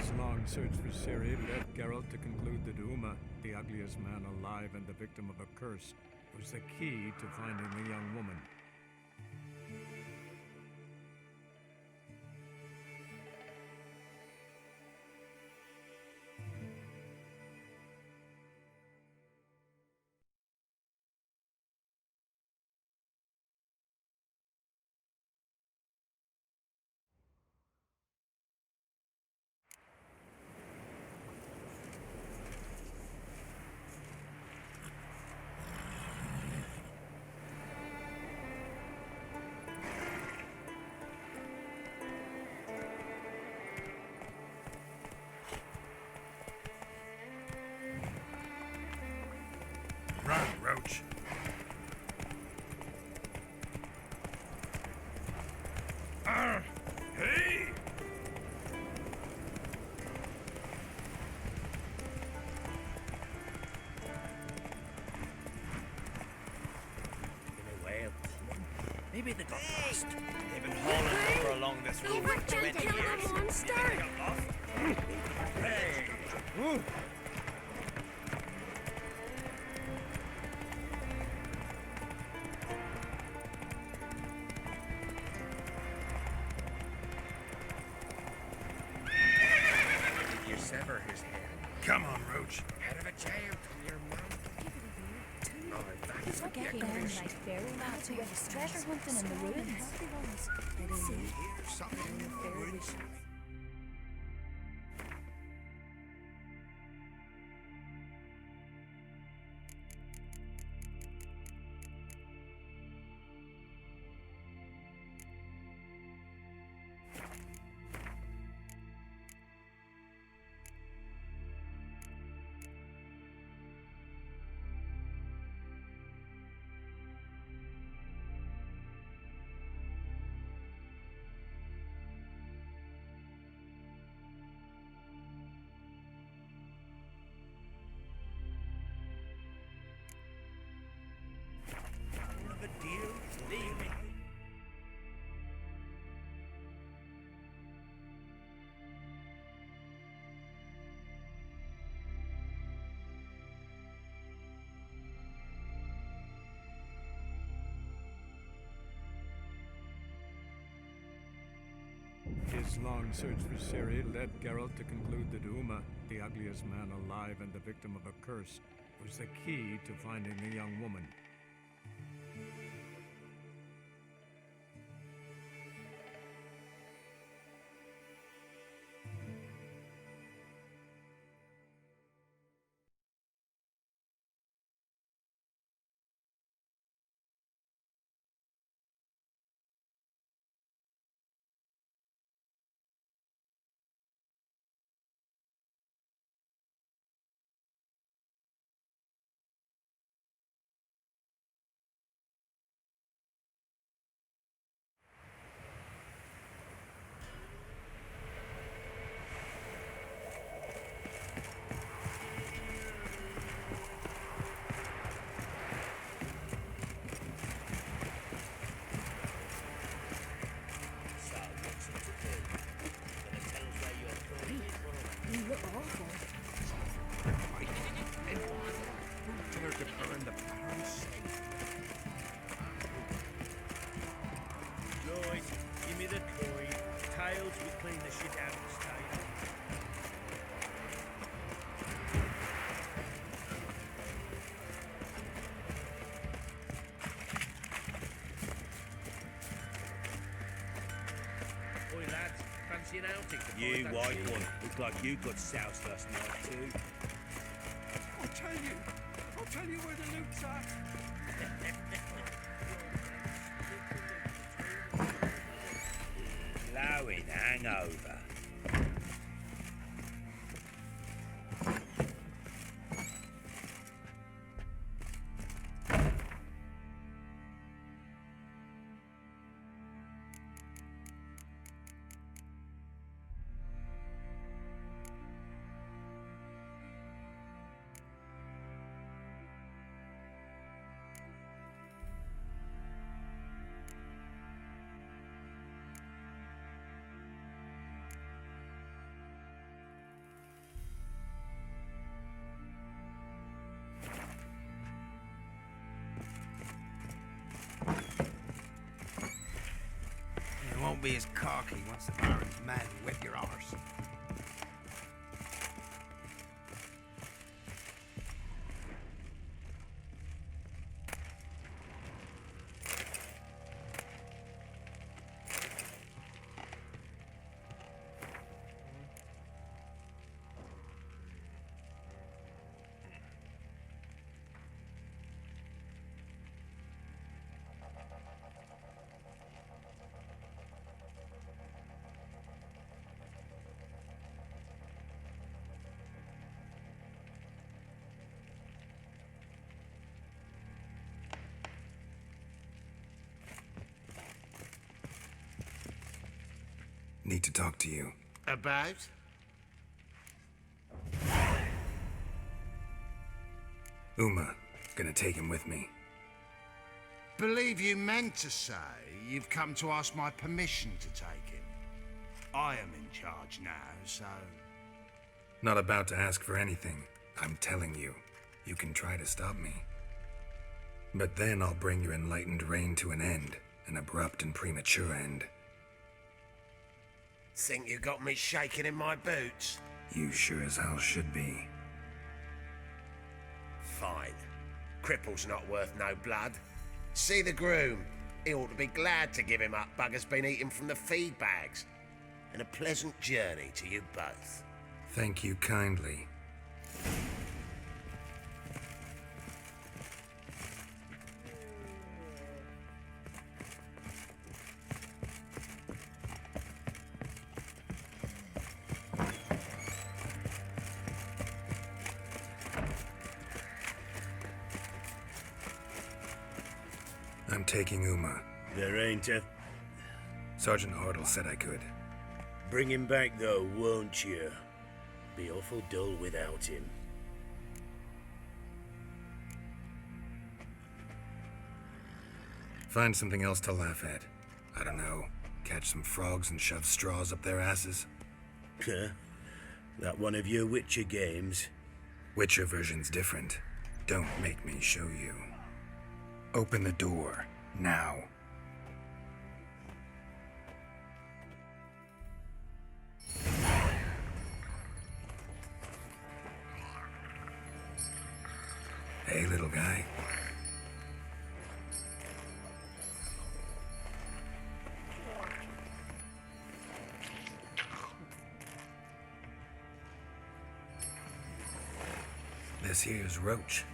His long search for Ciri led Geralt to conclude that Uma, the ugliest man alive and the victim of a curse, was the key to finding the young woman. Run, Roach. Hey! In a whale. Maybe they got lost. They've been hauling for along this road for 20 years. Maybe they got lost. Hey! Ooh. Sever his head. Come on, Roach. Head of a giant on your mouth. Oh, that's Forget them like fairy lads who went treasure hunting in the ruins. See, here's something in the woods. Deal, leave me. His long search for Ciri led Geralt to conclude that Uma, the ugliest man alive and the victim of a curse, was the key to finding the young woman. You white one, look like you got soused last night too. I'll tell you where the loot's at. Blowing hangover. Don't be as cocky once the Baron's mad and whip your arse. Need to talk to you. About? Uma, gonna take him with me. Believe you meant to say you've come to ask my permission to take him. I am in charge now, so... Not about to ask for anything. I'm telling you. You can try to stop me. But then I'll bring your enlightened reign to an end. An abrupt and premature end. Think you got me shaking in my boots? You sure as hell should be. Fine. Cripple's not worth no blood. See the groom. He ought to be glad to give him up. Bugger's been eating from the feed bags. And a pleasant journey to you both. Thank you kindly. I'm taking Uma. There ain't a... Sergeant Hartle said I could. Bring him back, though, won't you? Be awful dull without him. Find something else to laugh at. I don't know. Catch some frogs and shove straws up their asses. Huh? That one of your Witcher games? Witcher version's different. Don't make me show you. Open the door, now. Hey, little guy. This here's Roach.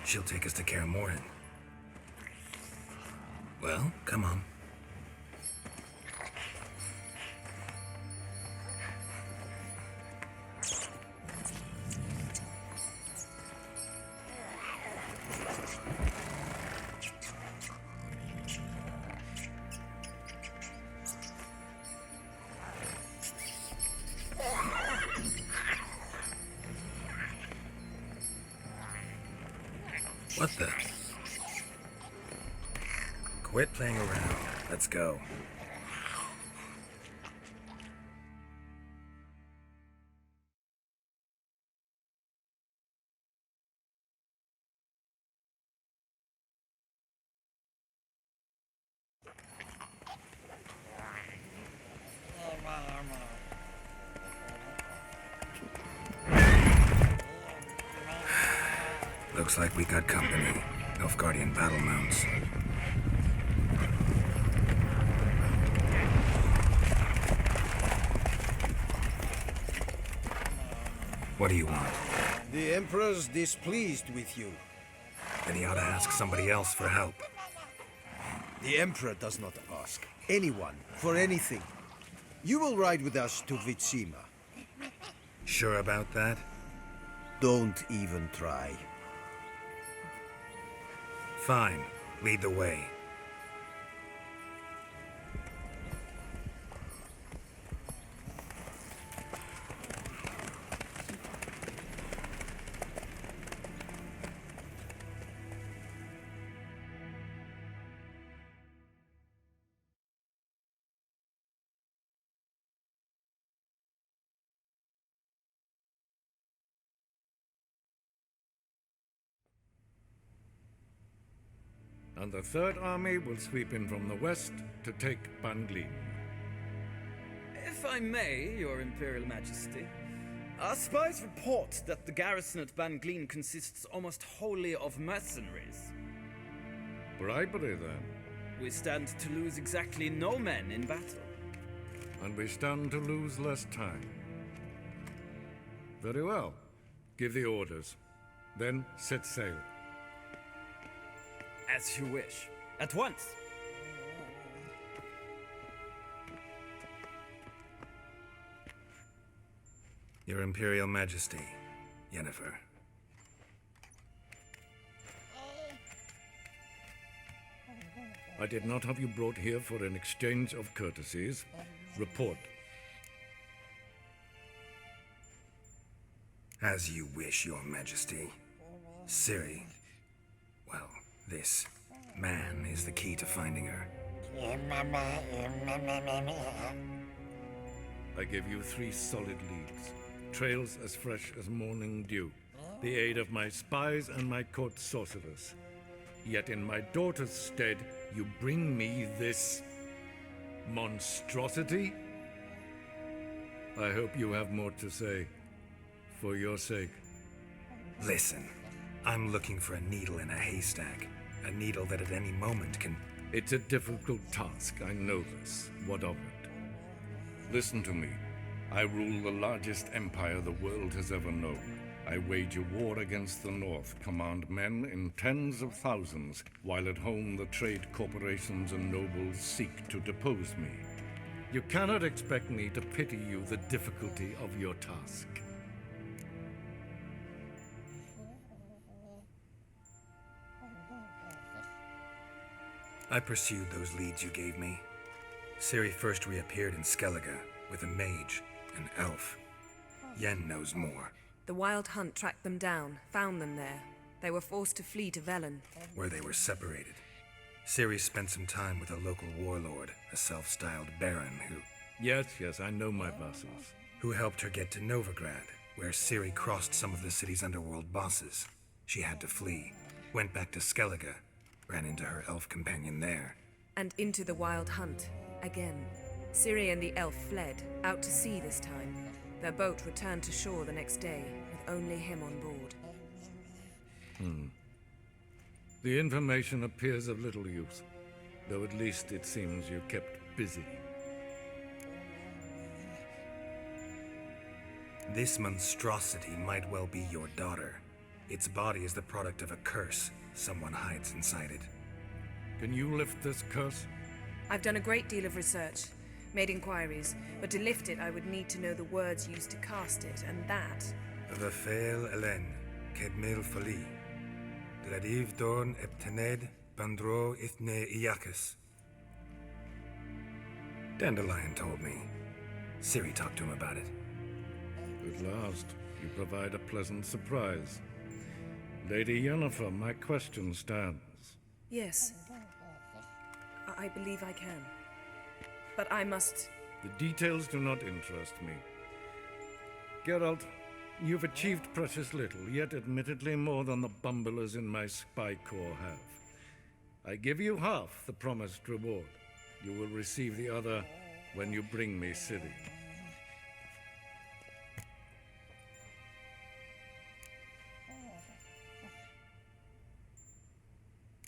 She'll take us to Kaer Morhen. Well, come on. What the? Quit playing around. Let's go. Looks like we got company. Nilfgaardian battle mounts. What do you want? The Emperor's displeased with you. Then he ought to ask somebody else for help. The Emperor does not ask anyone for anything. You will ride with us to Vitsima. Sure about that? Don't even try. Fine. Lead the way. and the Third Army will sweep in from the west to take Banglin. If I may, Your Imperial Majesty, our spies report that the garrison at Banglin consists almost wholly of mercenaries. Bribery, then. We stand to lose exactly no men in battle. And we stand to lose less time. Very well. Give the orders. Then set sail. As you wish. At once! Your Imperial Majesty, Yennefer. I did not have you brought here for an exchange of courtesies. Report. As you wish, Your Majesty. Ciri. Well, this man is the key to finding her. I give you 3 solid leads. Trails as fresh as morning dew. The aid of my spies and my court sorcerers. Yet in my daughter's stead, you bring me this monstrosity? I hope you have more to say. For your sake. Listen, I'm looking for a needle in a haystack. A needle that at any moment can... It's a difficult task, I know this. What of it? Listen to me. I rule the largest empire the world has ever known. I wage a war against the North, command men in tens of thousands, while at home the trade corporations and nobles seek to depose me. You cannot expect me to pity you the difficulty of your task. I pursued those leads you gave me. Ciri first reappeared in Skellige with a mage, an elf. Yen knows more. The Wild Hunt tracked them down, found them there. They were forced to flee to Velen, Where they were separated. Ciri spent some time with a local warlord, a self-styled baron Yes, I know my vassals. who helped her get to Novigrad, where Ciri crossed some of the city's underworld bosses. She had to flee, went back to Skellige, ran into her elf companion there. and into the Wild Hunt, again. Ciri and the elf fled, out to sea this time. Their boat returned to shore the next day, with only him on board. The information appears of little use, though at least it seems you kept busy. This monstrosity might well be your daughter. Its body is the product of a curse someone hides inside it. Can you lift this curse? I've done a great deal of research, made inquiries, but to lift it I would need to know the words used to cast it, and that... Vafel Elen, Kedmil Fali, Dradiv Dorn Eptened, Bandro Ithne Iakis. Dandelion told me. Ciri talked to him about it. At last, you provide a pleasant surprise. Lady Yennefer, my question stands. Yes. I believe I can. But I must... The details do not interest me. Geralt, you've achieved precious little, yet admittedly more than the bumblers in my spy corps have. I give you half the promised reward. You will receive the other when you bring me Ciri.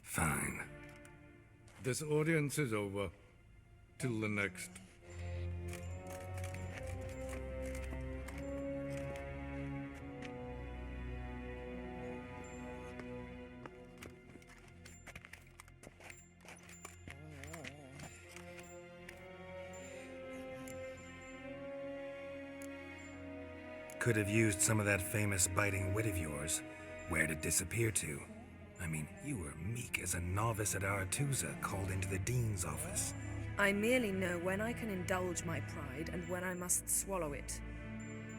Fine. This audience is over. Till the next. Could have used some of that famous biting wit of yours. Where'd it disappear to? I mean, you were meek as a novice at Aretusa called into the dean's office. I merely know when I can indulge my pride and when I must swallow it.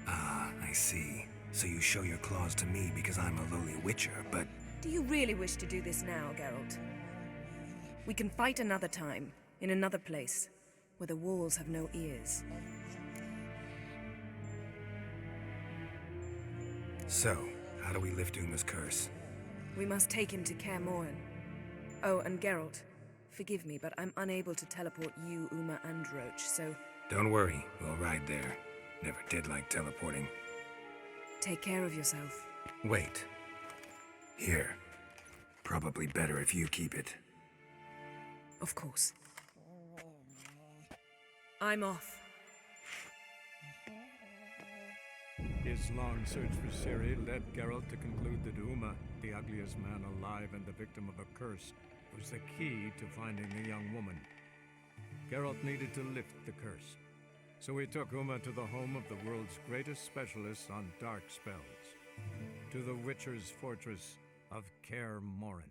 Ah, I see. So you show your claws to me because I'm a lowly witcher, but... Do you really wish to do this now, Geralt? We can fight another time, in another place, where the walls have no ears. So, how do we lift Uma's curse? We must take him to Kaer Morhen. Oh, and Geralt, forgive me, but I'm unable to teleport you, Uma, and Roach, so Don't worry, we'll ride there. Never did like teleporting. take care of yourself. Wait. Here. Probably better if you keep it. Of course. I'm off. His long search for Ciri led Geralt to conclude that Uma, the ugliest man alive and the victim of a curse, was the key to finding the young woman. Geralt needed to lift the curse, so he took Uma to the home of the world's greatest specialists on dark spells, to the Witcher's fortress of Kaer Morhen.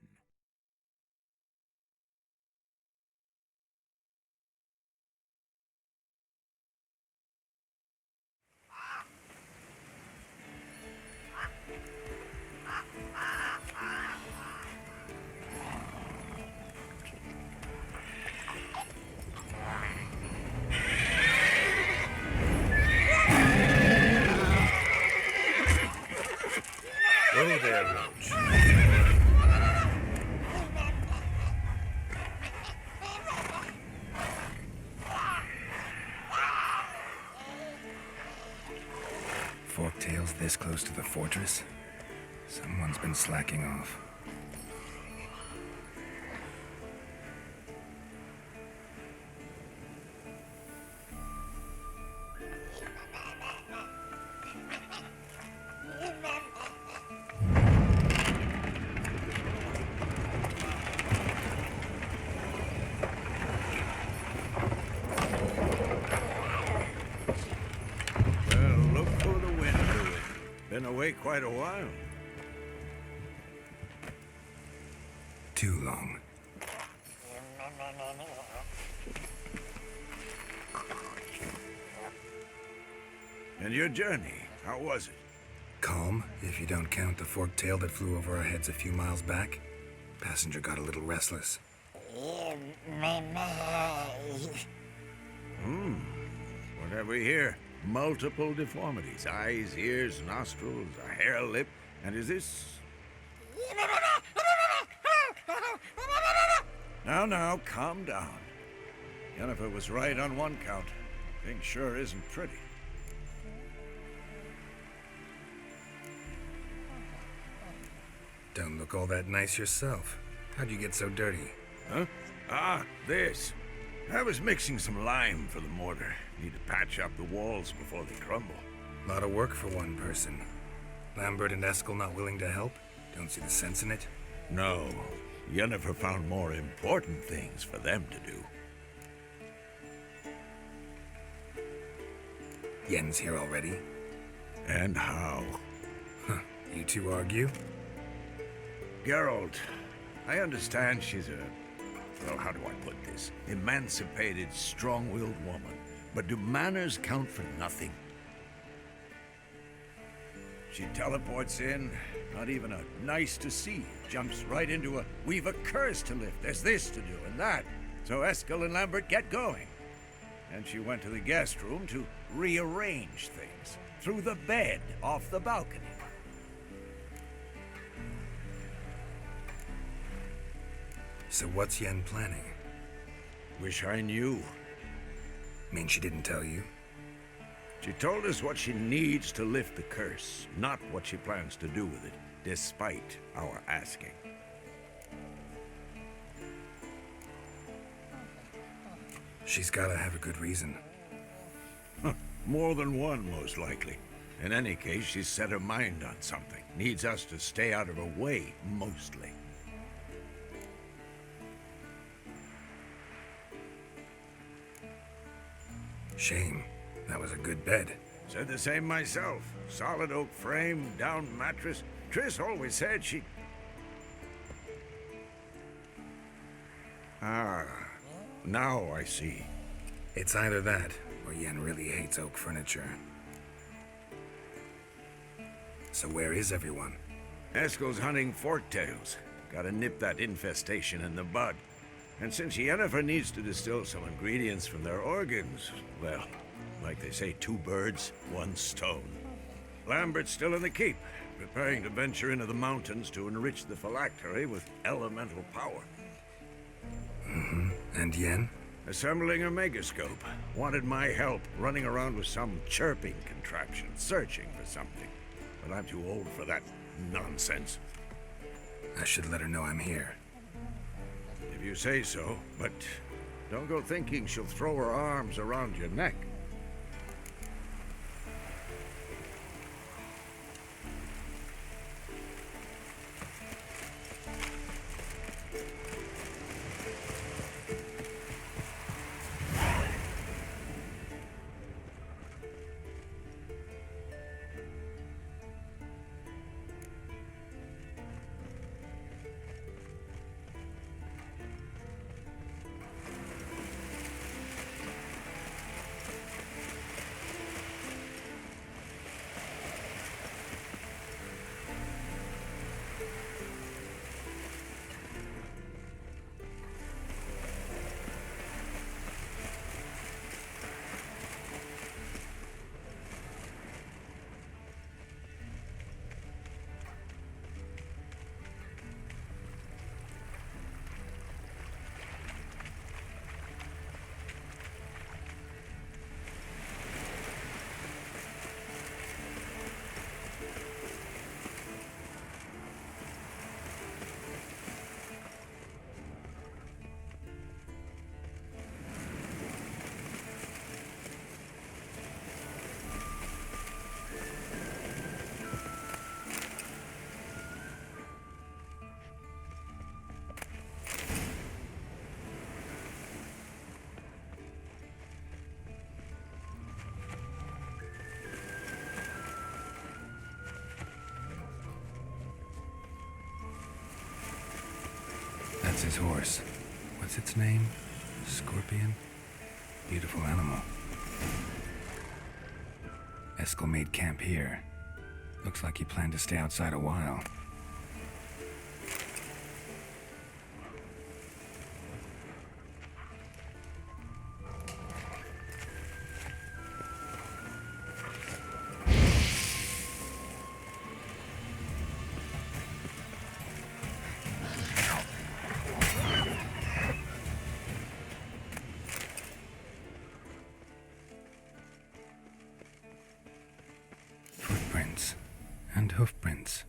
Go there, Roach. Forktail's this close to the fortress? Someone's been slacking off. Well, look for the wind, Louis. Been away quite a while. Too long. And your journey, how was it? Calm, if you don't count the forktail that flew over our heads a few miles back. Passenger got a little restless. What have we here? Multiple deformities. Eyes, ears, nostrils, a hair lip. And is this... Now, calm down. Yennefer was right on one count. Thing sure isn't pretty. Don't look all that nice yourself. How'd you get so dirty? Huh? Ah, this. I was mixing some lime for the mortar. Need to patch up the walls before they crumble. Lot of work for one person. Lambert and Eskel not willing to help? Don't see the sense in it? No. Yennefer found more important things for them to do. Yen's here already? And how? Huh. You two argue? Geralt, I understand she's well, how do I put this? Emancipated, strong-willed woman. But do manners count for nothing? She teleports in, not even a nice to see. Jumps right into a, we've a curse to lift, there's this to do and that. So Eskel and Lambert get going. And she went to the guest room to rearrange things. Through the bed, off the balcony. So what's Yen planning? Wish I knew. Mean she didn't tell you? She told us what she needs to lift the curse, not what she plans to do with it, despite our asking. She's gotta have a good reason. More than one, most likely. In any case, she's set her mind on something. Needs us to stay out of her way, mostly. Shame. That was a good bed. Said the same myself. Solid oak frame, down mattress. Triss always said she... Ah, now I see. It's either that, or Yen really hates oak furniture. So where is everyone? Eskel's hunting forktails. Gotta nip that infestation in the bud. And since Yennefer needs to distill some ingredients from their organs, well, like they say, 2 birds, 1 stone. Lambert's still in the keep, preparing to venture into the mountains to enrich the phylactery with elemental power. And Yen? Assembling a megascope. Wanted my help running around with some chirping contraption, searching for something. But I'm too old for that nonsense. I should let her know I'm here. If you say so, but don't go thinking she'll throw her arms around your neck. That's his horse. What's its name? Scorpion? Beautiful animal. Eskel made camp here. Looks like he planned to stay outside a while. Footprints and hoofprints.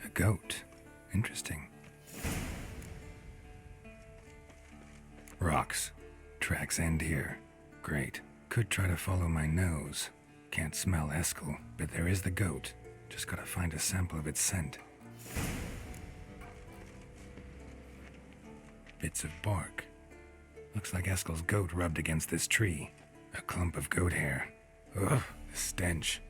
A goat. Interesting. Rocks. Tracks end here. Great. Could try to follow my nose. Can't smell Eskel, but there is the goat. Just gotta find a sample of its scent. Bits of bark. Looks like Eskel's goat rubbed against this tree. A clump of goat hair. Ugh, the stench.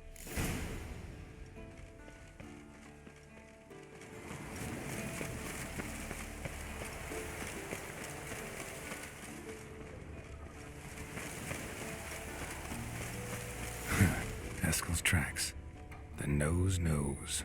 Eskel's tracks. The nose knows.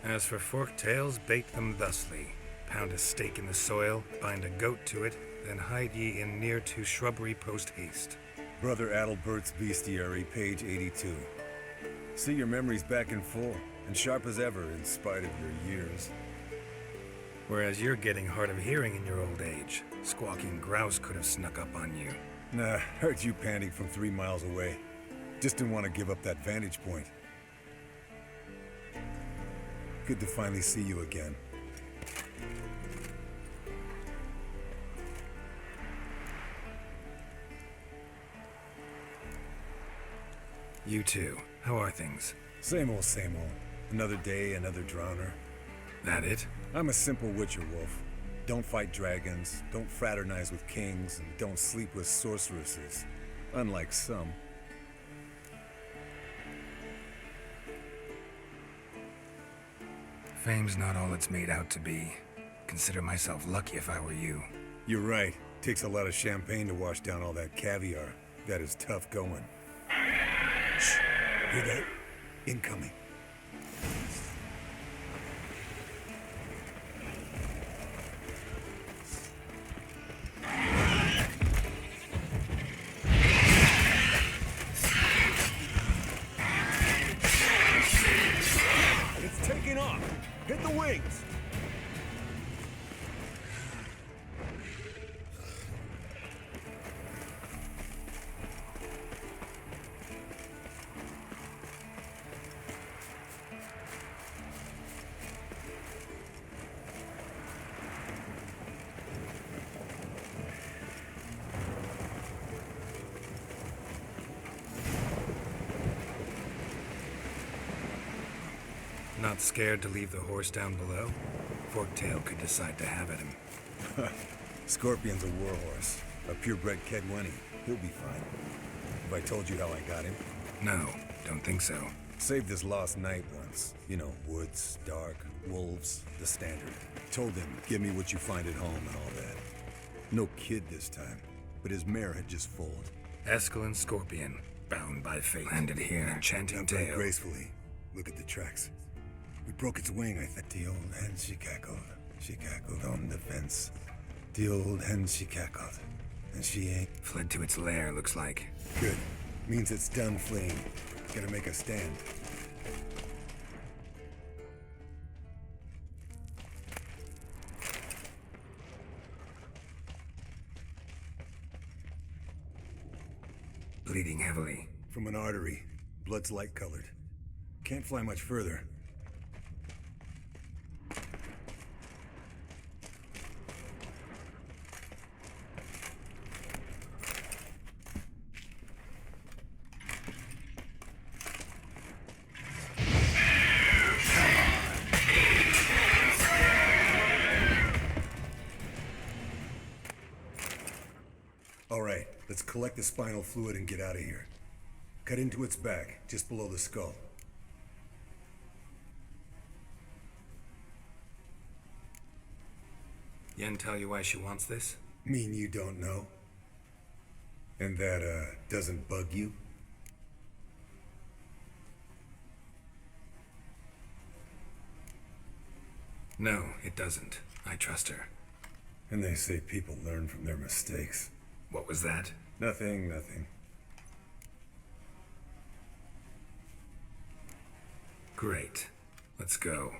As for forked tails, bait them thusly. Pound a stake in the soil, bind a goat to it, then hide ye in near to shrubbery post haste. Brother Adalbert's Bestiary, page 82. See your memories back in full, and sharp as ever in spite of your years. Whereas you're getting hard of hearing in your old age. Squawking grouse could have snuck up on you. Nah, heard you panting from 3 miles away. Just didn't want to give up that vantage point. Good to finally see you again. You too. How are things? Same old, same old. Another day, another drowner. That it? I'm a simple witcher wolf. Don't fight dragons, don't fraternize with kings, and don't sleep with sorceresses. Unlike some. Fame's not all it's made out to be. Consider myself lucky if I were you. You're right. Takes a lot of champagne to wash down all that caviar. That is tough going. Shh. Hear that? Incoming. It's taking off! Hit the wings! Not scared to leave the horse down below? Forktail could decide to have at him. Scorpion's a warhorse. A purebred Kedwenny. He'll be fine. Have I told you how I got him? No, don't think so. Saved his lost knight once. You know, woods, dark, wolves, the standard. Told him, give me what you find at home and all that. No kid this time, but his mare had just foaled. Escalon Scorpion, bound by fate. Landed here, an enchanting Not very tale. gracefully. Look at the tracks. We broke its wing, I think. The old hen, she cackled. She cackled on the fence. The old hen, she cackled. And she ain't. Fled to its lair, looks like. Good. Means it's done fleeing. Gotta make a stand. Bleeding heavily. From an artery. Blood's light-colored. Can't fly much further. All right, let's collect the spinal fluid and get out of here. Cut into its back, just below the skull. Yen tell you why she wants this? Mean you don't know? And that, doesn't bug you? No, it doesn't. I trust her. And they say people learn from their mistakes. What was that? Nothing, nothing. Great. Let's go.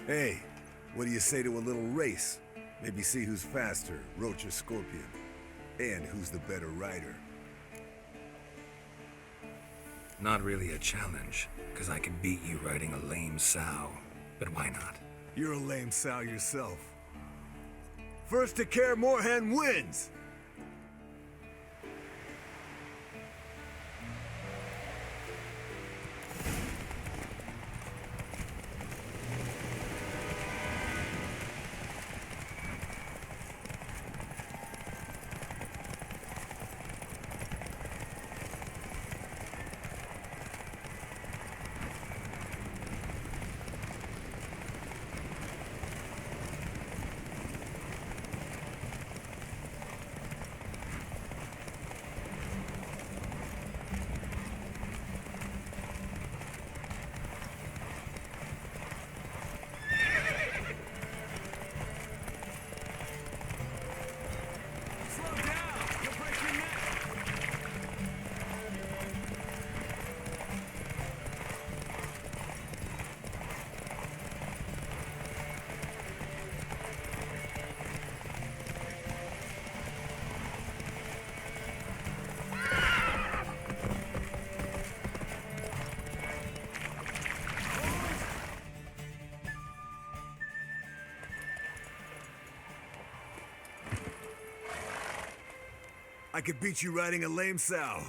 Hey, what do you say to a little race? Maybe see who's faster, Roach or Scorpion. And who's the better rider. Not really a challenge, because I can beat you riding a lame sow. But why not? You're a lame sow yourself. First to Care Moorhen wins! I could beat you riding a lame sow.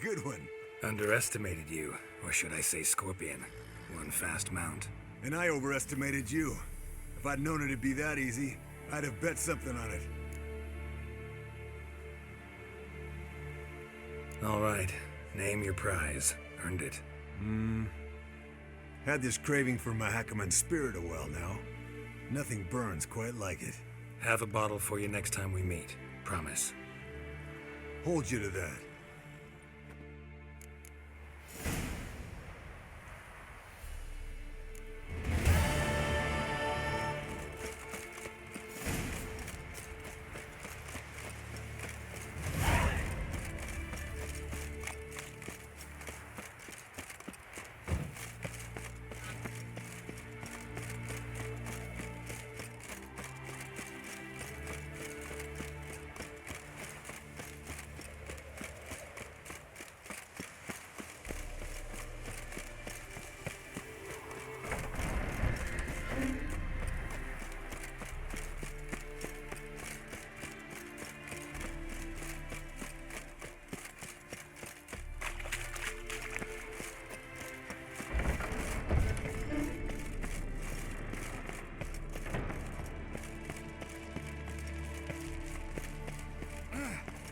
Good one. Underestimated you, or should I say scorpion. One fast mount. And I overestimated you. If I'd known it'd be that easy, I'd have bet something on it. All right, name your prize. Earned it. Had this craving for Mahakaman spirit a while now. Nothing burns quite like it. Have a bottle for you next time we meet. Promise. Hold you to that.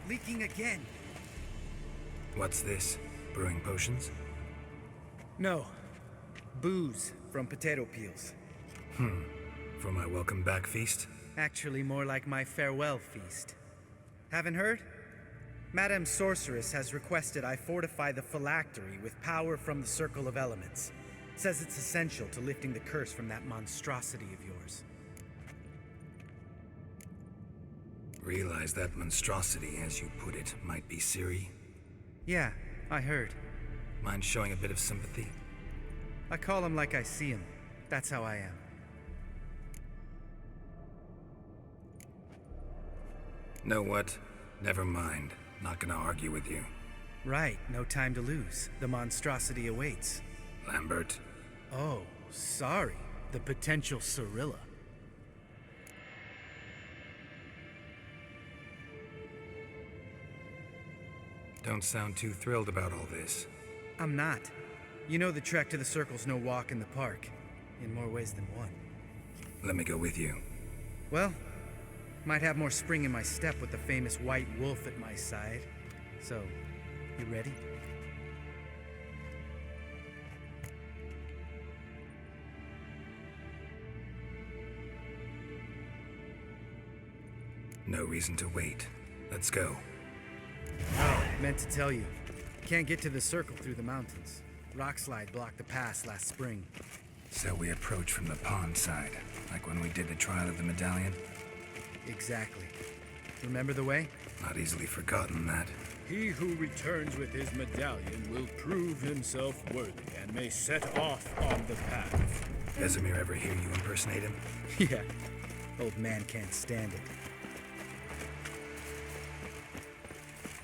Leaking again. What's this? Brewing potions? No. Booze from potato peels. For my welcome back feast? Actually, more like my farewell feast. Haven't heard? Madame Sorceress has requested I fortify the phylactery with power from the Circle of Elements. Says it's essential to lifting the curse from that monstrosity of yours. Realize that monstrosity, as you put it, might be Ciri? Yeah, I heard. Mind showing a bit of sympathy? I call him like I see him. That's how I am. Know what? Never mind. Not gonna argue with you. Right, no time to lose. The monstrosity awaits. Lambert. Oh, sorry. The potential Cirilla. Don't sound too thrilled about all this. I'm not. You know the trek to the Circle's no walk in the park. In more ways than one. Let me go with you. Well, might have more spring in my step with the famous white wolf at my side. So, you ready? No reason to wait. Let's go. Oh, meant to tell you. Can't get to the Circle through the mountains. Rockslide blocked the pass last spring. So we approach from the pond side, like when we did the trial of the medallion? Exactly. Remember the way? Not easily forgotten, that. He who returns with his medallion will prove himself worthy and may set off on the path. Vesemir ever hear you impersonate him? Yeah. Old man can't stand it.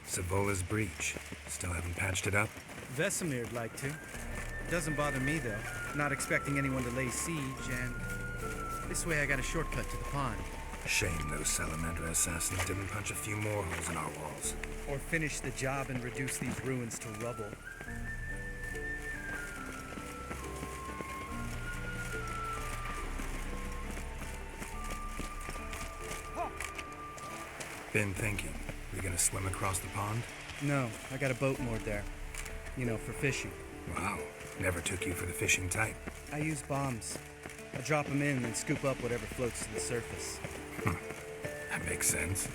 Savola's breach. Still haven't patched it up? Vesemir'd like to. Doesn't bother me, though. Not expecting anyone to lay siege, and this way I got a shortcut to the pond. Shame those salamander assassins didn't punch a few more holes in our walls. Or finish the job and reduce these ruins to rubble. Been thinking. We gonna swim across the pond? No, I got a boat moored there. You know, for fishing. Wow. Never took you for the fishing type. I use bombs. I drop them in and then scoop up whatever floats to the surface. That makes sense.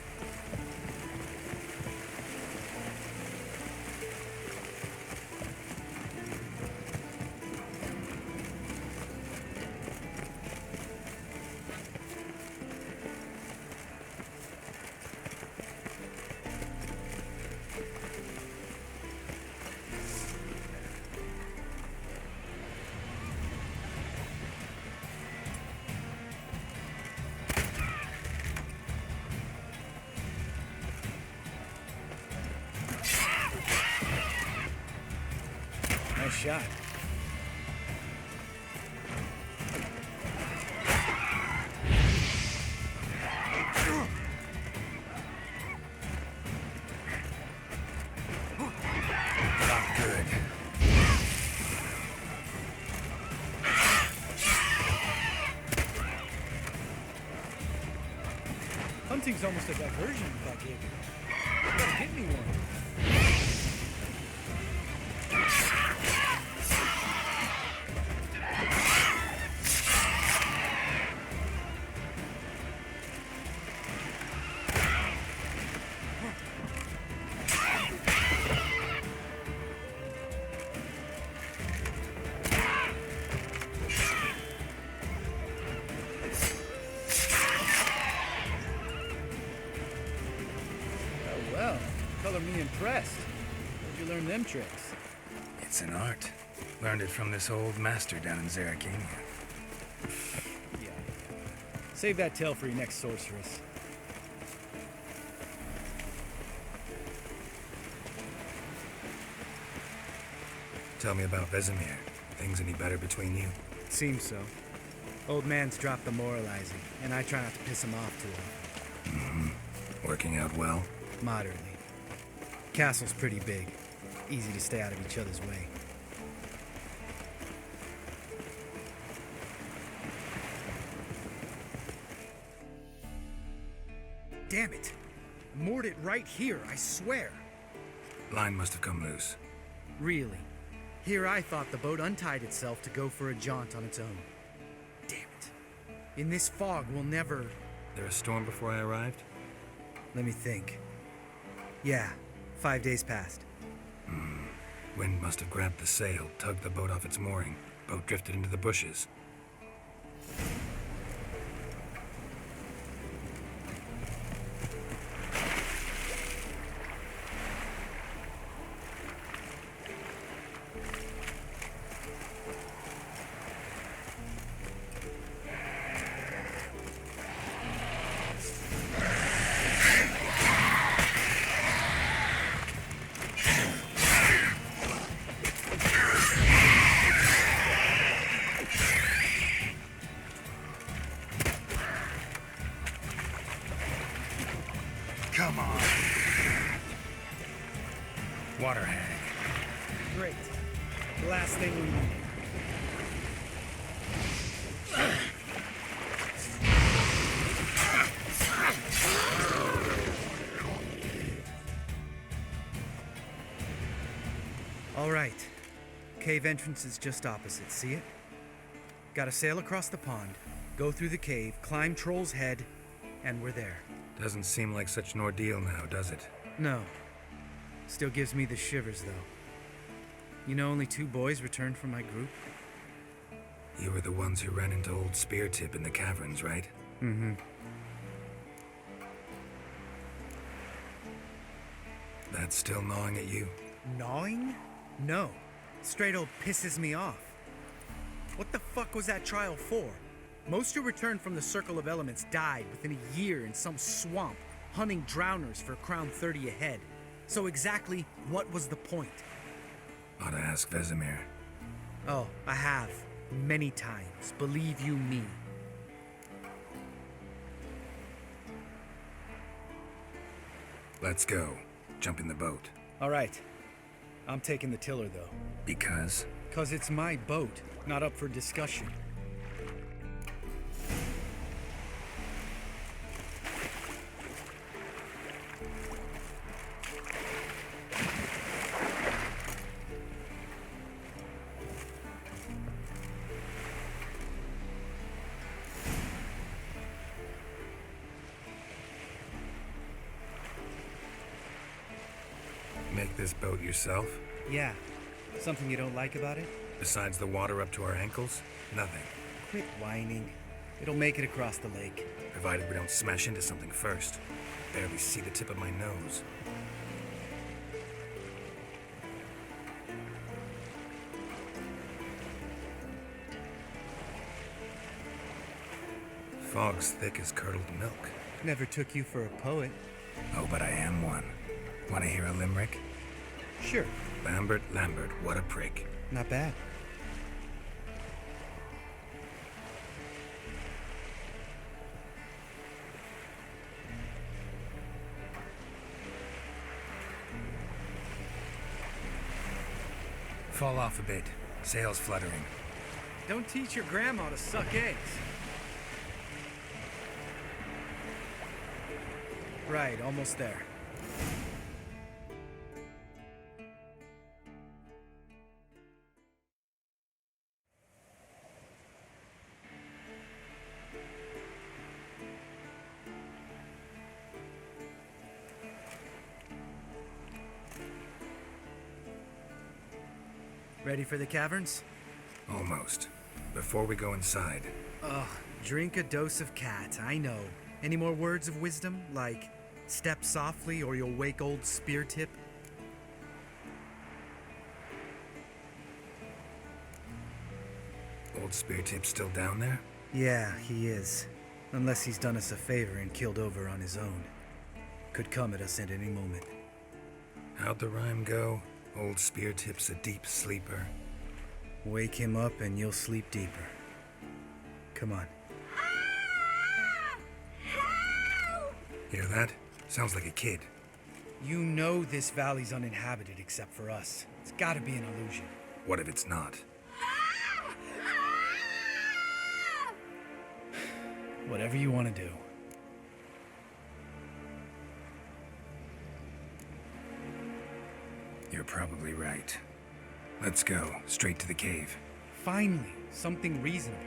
Nice shot. Not good. Hunting's almost a diversion with that gig. You gotta get me one. Well, color me impressed. Where'd you learn them tricks? It's an art. Learned it from this old master down in Zeracania. Yeah. Save that tale for your next sorceress. Tell me about Vesemir. Things any better between you? Seems so. Old man's dropped the moralizing, and I try not to piss him off too often. Mm-hmm. Working out well? Moderately. Castle's pretty big. Easy to stay out of each other's way. Damn it! Moored it right here, I swear. Line must have come loose. Really? Here I thought the boat untied itself to go for a jaunt on its own. Damn it. In this fog, we'll never... There a storm before I arrived? Let me think. Yeah, 5 days passed. Wind must have grabbed the sail, tugged the boat off its mooring. Boat drifted into the bushes. Come on. Water hag. Great. The last thing we need. All right. Cave entrance is just opposite. See it? Gotta sail across the pond, go through the cave, climb Troll's Head, and we're there. Doesn't seem like such an ordeal now, does it? No. Still gives me the shivers, though. You know only 2 boys returned from my group? You were the ones who ran into old Spear Tip in the caverns, right? Mm-hmm. That's still gnawing at you? Gnawing? No. Straight old pisses me off. What the fuck was that trial for? Most who returned from the Circle of Elements died within a year in some swamp, hunting drowners for Crown 30 a head. So exactly what was the point? Ought to ask Vesemir. Oh, I have. Many times. Believe you me. Let's go. Jump in the boat. All right. I'm taking the tiller, though. Because? 'Cause it's my boat, not up for discussion. Make this boat yourself? Yeah. Something you don't like about it? Besides the water up to our ankles? Nothing. Quit whining. It'll make it across the lake. Provided we don't smash into something first. Barely see the tip of my nose. Fog's thick as curdled milk. Never took you for a poet. Oh, but I am one. Want to hear a limerick? Sure. Lambert, Lambert, what a prick. Not bad. Fall off a bit. Sails fluttering. Don't teach your grandma to suck eggs. Right, almost there. Ready for the caverns? Almost. Before we go inside. Ugh, drink a dose of cat, I know. Any more words of wisdom, like step softly or you'll wake old spear tip? Old Spear Tip's still down there? Yeah, he is. Unless he's done us a favor and killed over on his own. Could come at us at any moment. How'd the rhyme go? Old Spear Tip's a deep sleeper. Wake him up and you'll sleep deeper. Come on. Hear that? Sounds like a kid. You know this valley's uninhabited except for us. It's gotta be an illusion. What if it's not? Whatever you want to do. You're probably right. Let's go, straight to the cave. Finally, something reasonable.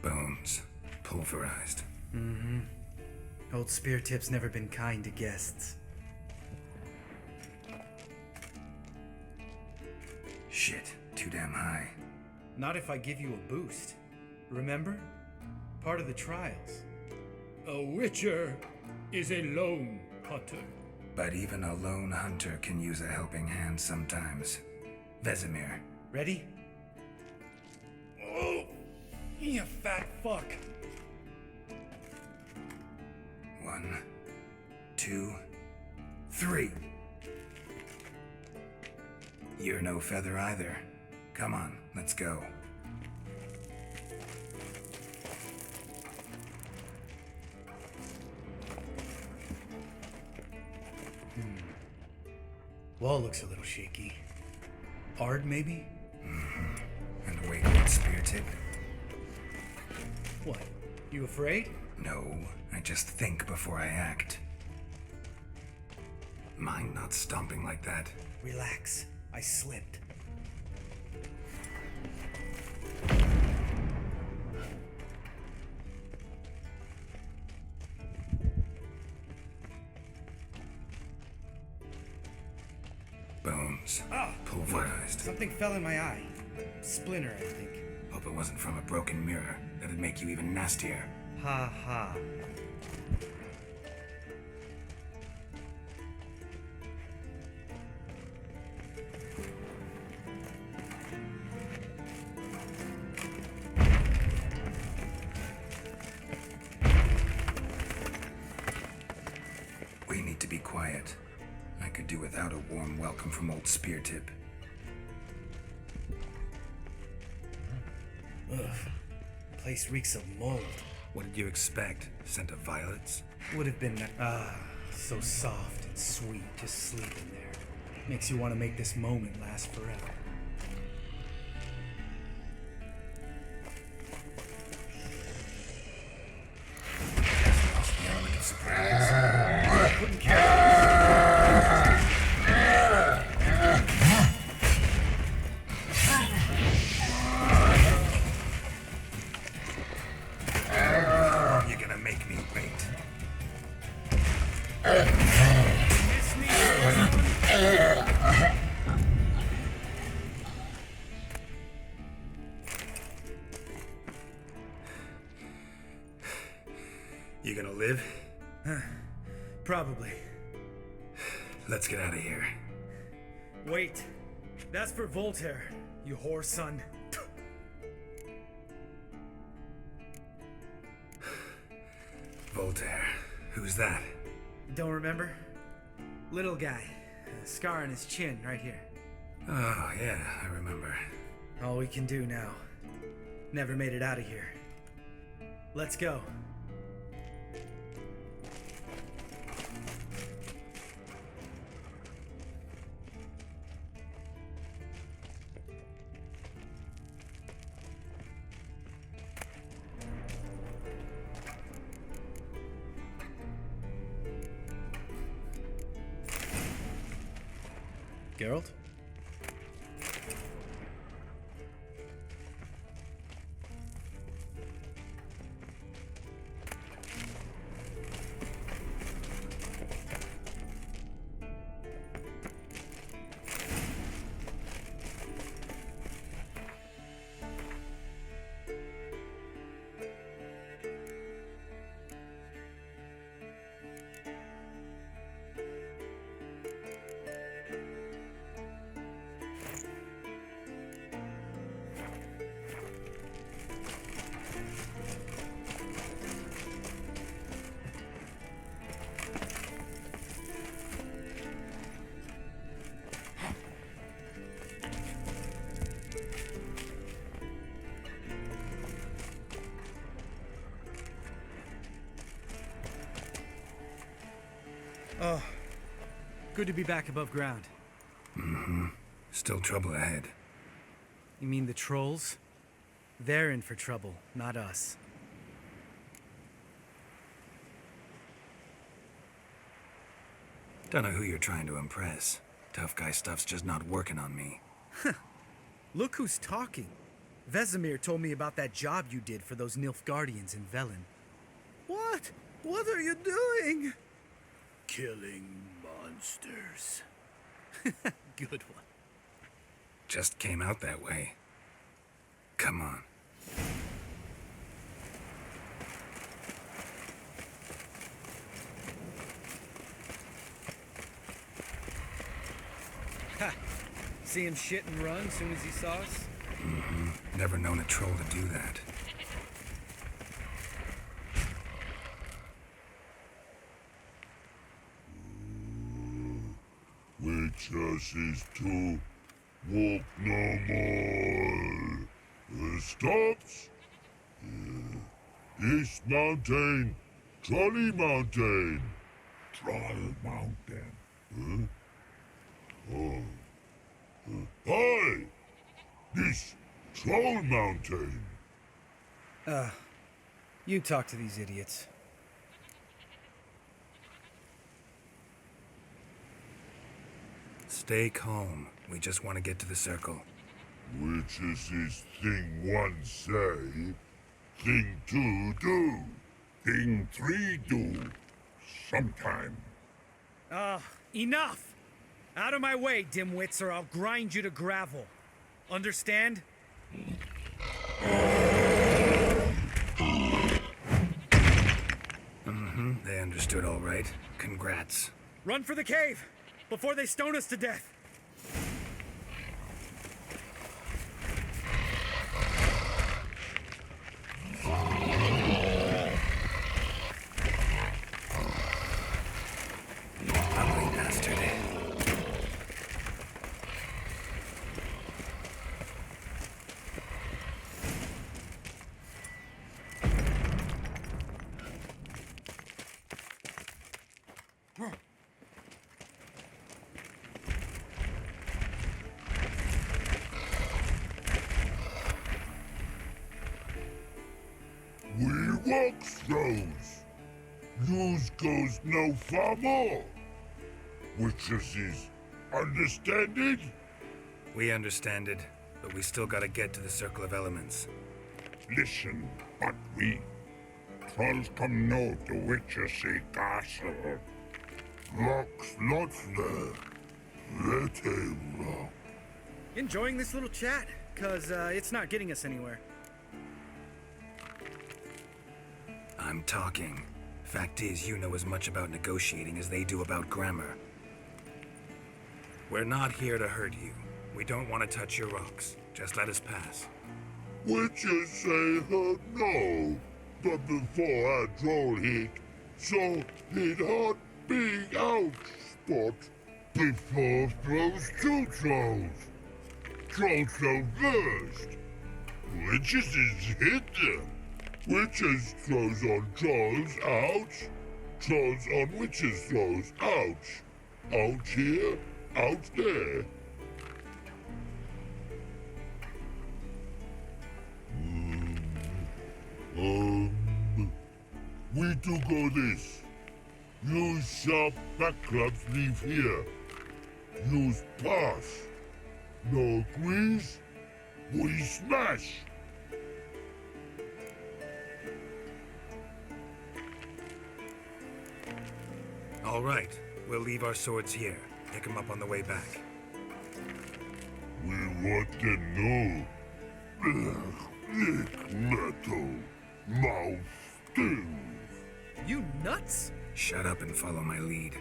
Bones. Pulverized. Mm-hmm. Old Spear Tip's never been kind to guests. Shit, too damn high. Not if I give you a boost. Remember? Part of the trials. A witcher is a lone hunter. But even a lone hunter can use a helping hand sometimes. Vesemir. Ready? Oh! You fat fuck! 1, 2, 3. You're no feather either. Come on, let's go. Wall looks a little shaky. Hard, maybe? Mm-hmm. And wake old Spear Tip? What? You afraid? No, I just think before I act. Mind not stomping like that. Relax. I slipped. Bones. Ah! Pulverized. Something fell in my eye. Splinter, I think. Hope it wasn't from a broken mirror. That'd make you even nastier. Ha ha. We need to be quiet. I could do without a warm welcome from old Spear Tip. Ugh. Place reeks of mold. What did you expect? Scent of violets? Would have been so soft and sweet just sleeping there. Makes you want to make this moment last forever. Lost the element of surprise. I couldn't catch You're gonna make me wait. You gonna live? Probably. Let's get out of here. Wait. That's for Voltaire, you whore son. Voltaire. Who's that? Don't remember? Little guy. A scar on his chin, right here. Oh, yeah, I remember. All we can do now. Never made it out of here. Let's go. Geralt? Oh, good to be back above ground. Mm-hmm. Still trouble ahead. You mean the trolls? They're in for trouble, not us. Don't know who you're trying to impress. Tough guy stuff's just not working on me. Look who's talking. Vesemir told me about that job you did for those Nilfgaardians in Velen. What? What are you doing? Killing monsters. Good one. Just came out that way. Come on. Ha! See him shit and run soon as he saw us? Mm-hmm. Never known a troll to do that. Witches is to walk no more. Stops. East Mountain, Trolley Mountain. Troll Mountain. Oh. Hi! This Troll Mountain. You talk to these idiots. Stay calm. We just want to get to the circle. Which is this thing one say, thing two do, thing three do, sometime. Enough! Out of my way, dimwits, or I'll grind you to gravel. Understand? Mm-hmm. They understood all right. Congrats. Run for the cave! Before they stone us to death! Ugly bastard. We walk throws. News goes no far more. Witches is understanded? We understand it, but we still gotta get to the Circle of Elements. Listen, but we trolls come know the witches see castle. Locks lots there. Let him rock. Enjoying this little chat? Cause it's not getting us anywhere. I'm talking. Fact is, you know as much about negotiating as they do about grammar. We're not here to hurt you. We don't want to touch your rocks. Just let us pass. Witches say hurt no, but before I troll hit, so he'd hot big out But before throws two trolls. Trolls go first. Witches is hidden. Witches throws on trolls, ouch. Trolls on witches throws, ouch. Out here, out there. We do go this. Use sharp backlubs leave here. Use pass. No agrees, we smash. All right, we'll leave our swords here. Pick them up on the way back. We want to know. Lick metal. Mouth stings. You nuts? Shut up and follow my lead.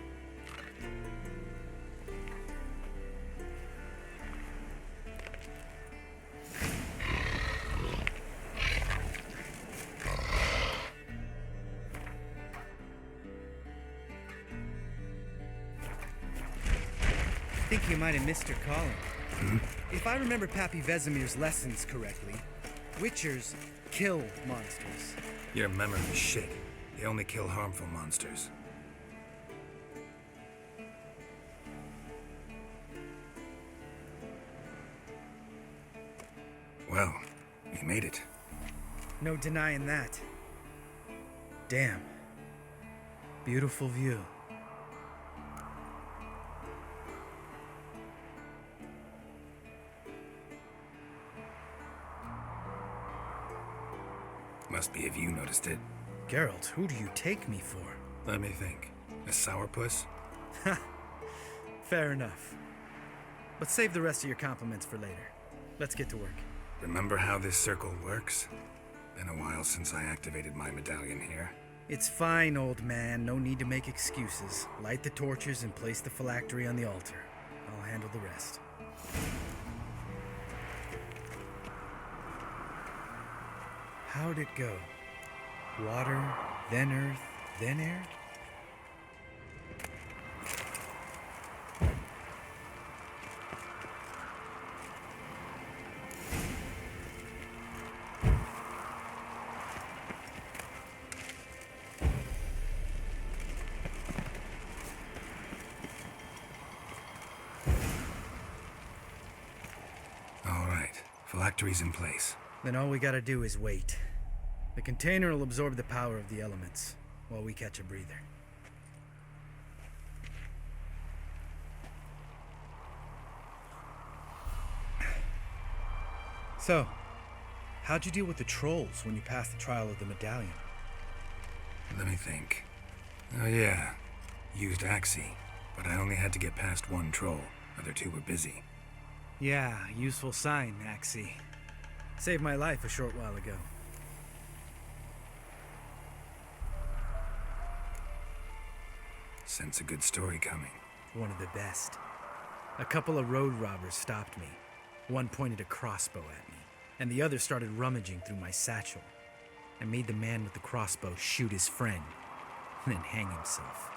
I think you might have missed her calling. If I remember Pappy Vesemir's lessons correctly, Witchers kill monsters. Your memory's shit. They only kill harmful monsters. Well, you made it. No denying that. Damn. Beautiful view. Must be if you noticed it. Geralt, who do you take me for? Let me think. A sourpuss? Fair enough. But save the rest of your compliments for later. Let's get to work. Remember how this circle works? Been a while since I activated my medallion here. It's fine, old man. No need to make excuses. Light the torches and place the phylactery on the altar. I'll handle the rest. How'd it go? Water, then earth, then air? All right, phylactery's in place. Then all we gotta do is wait. The container will absorb the power of the elements, while we catch a breather. So, how'd you deal with the trolls when you passed the trial of the medallion? Let me think. Oh yeah, used Axie, but I only had to get past one troll. Other two were busy. Yeah, useful sign, Axie. Saved my life a short while ago. Sense a good story coming. One of the best. A couple of road robbers stopped me. One pointed a crossbow at me, and the other started rummaging through my satchel. I made the man with the crossbow shoot his friend, and then hang himself.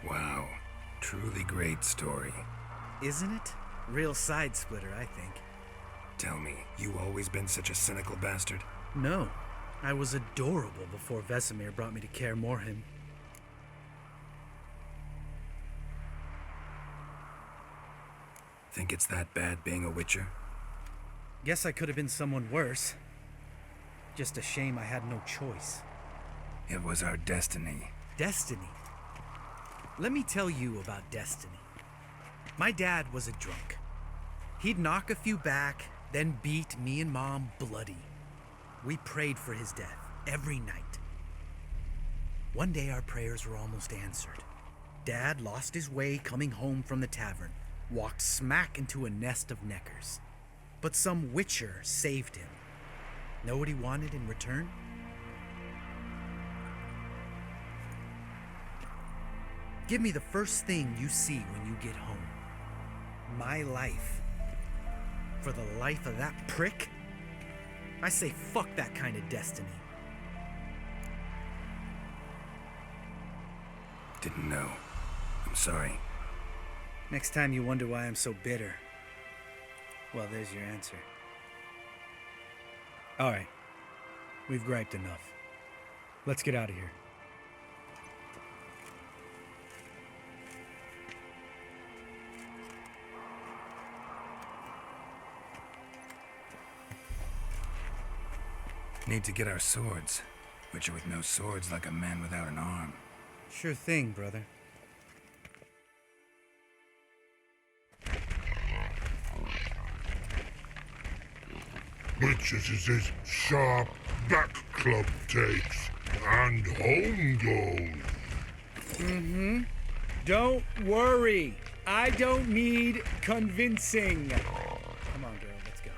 Wow, truly great story. Isn't it? Real side splitter, I think. Tell me, you always been such a cynical bastard? No, I was adorable before Vesemir brought me to Kaer Morhen. Think it's that bad being a witcher? Guess I could have been someone worse. Just a shame I had no choice. It was our destiny. Destiny? Let me tell you about destiny. My dad was a drunk. He'd knock a few back, then beat me and Mom bloody. We prayed for his death every night. One day our prayers were almost answered. Dad lost his way coming home from the tavern, walked smack into a nest of neckers. But some witcher saved him. Know what he wanted in return? Give me the first thing you see when you get home. My life. For the life of that prick? I say fuck that kind of destiny. Didn't know. I'm sorry. Next time you wonder why I'm so bitter, well, there's your answer. Alright. We've griped enough. Let's get out of here. Need to get our swords. Butcher with no swords like a man without an arm. Sure thing, brother. Which is his sharp back club takes, and home goes. Don't worry. I don't need convincing. Come on, girl, let's go.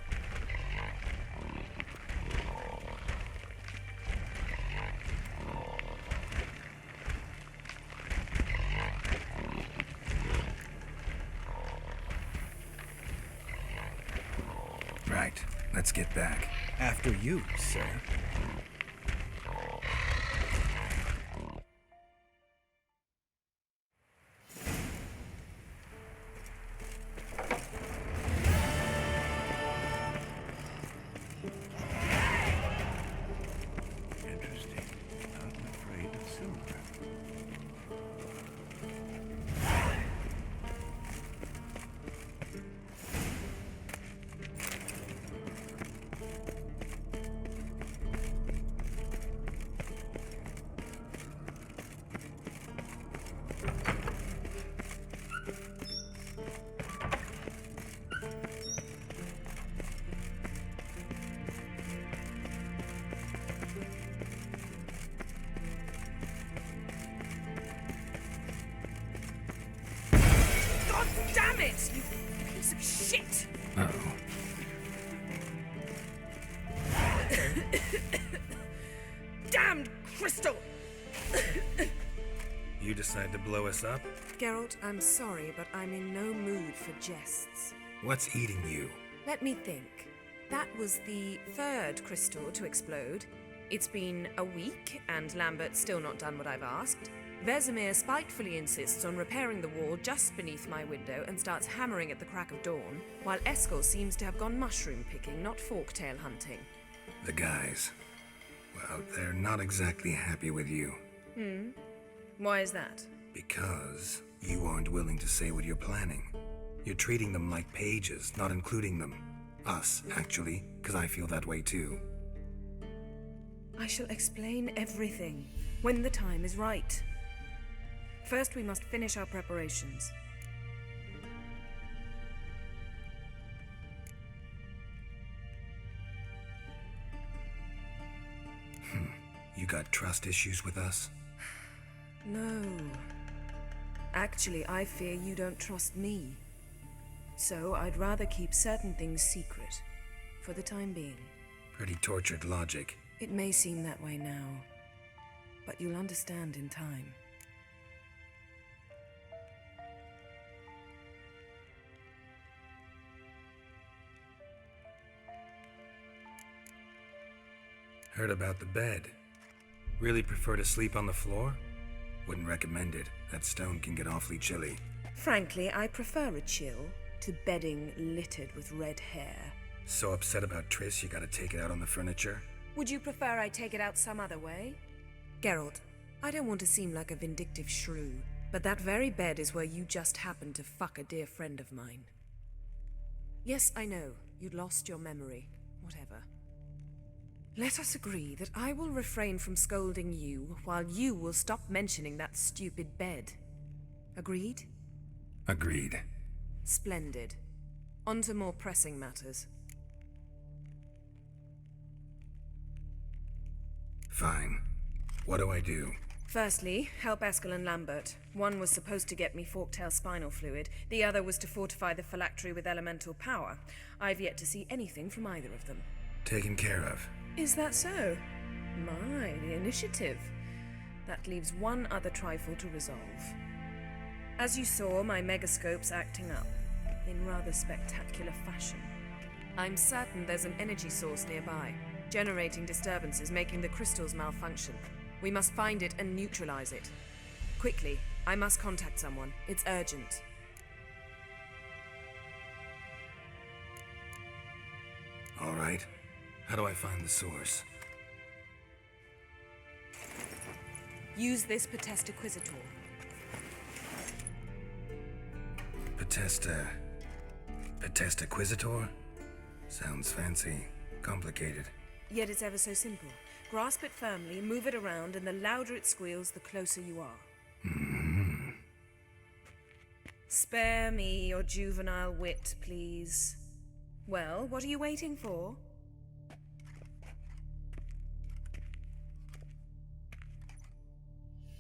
Right. Let's get back. After you, sir. Interesting. Not afraid of silver. God damn it, you piece of shit! Uh-oh. Damned crystal! You decide to blow us up? Geralt, I'm sorry, but I'm in no mood for jests. What's eating you? Let me think. That was the third crystal to explode. It's been a week, and Lambert's still not done what I've asked. Vesemir spitefully insists on repairing the wall just beneath my window and starts hammering at the crack of dawn, while Eskel seems to have gone mushroom picking, not forktail hunting. The guys. Well, they're not exactly happy with you. Why is that? Because you aren't willing to say what you're planning. You're treating them like pages, not including them. Us, actually, because I feel that way too. I shall explain everything when the time is right. First, we must finish our preparations. You got trust issues with us? No. Actually, I fear you don't trust me. So I'd rather keep certain things secret, for the time being. Pretty tortured logic. It may seem that way now, but you'll understand in time. Heard about the bed. Really prefer to sleep on the floor? Wouldn't recommend it. That stone can get awfully chilly. Frankly, I prefer a chill to bedding littered with red hair. So upset about Triss you gotta take it out on the furniture? Would you prefer I take it out some other way? Geralt, I don't want to seem like a vindictive shrew, but that very bed is where you just happened to fuck a dear friend of mine. Yes, I know, you'd lost your memory. Whatever. Let us agree that I will refrain from scolding you, while you will stop mentioning that stupid bed. Agreed? Agreed. Splendid. On to more pressing matters. Fine. What do I do? Firstly, help Eskel and Lambert. One was supposed to get me forktail spinal fluid, the other was to fortify the phylactery with elemental power. I've yet to see anything from either of them. Taken care of. Is that so? My, the initiative. That leaves one other trifle to resolve. As you saw, my megascope's acting up, in rather spectacular fashion. I'm certain there's an energy source nearby. generating disturbances, making the crystals malfunction. We must find it and neutralize it. Quickly, I must contact someone. It's urgent. All right. How do I find the source? Use this Potestaquizator. Potestaquizator? Sounds fancy. Complicated. Yet it's ever so simple. Grasp it firmly, move it around, and the louder it squeals, the closer you are. Mm-hmm. Spare me your juvenile wit, please. Well, what are you waiting for?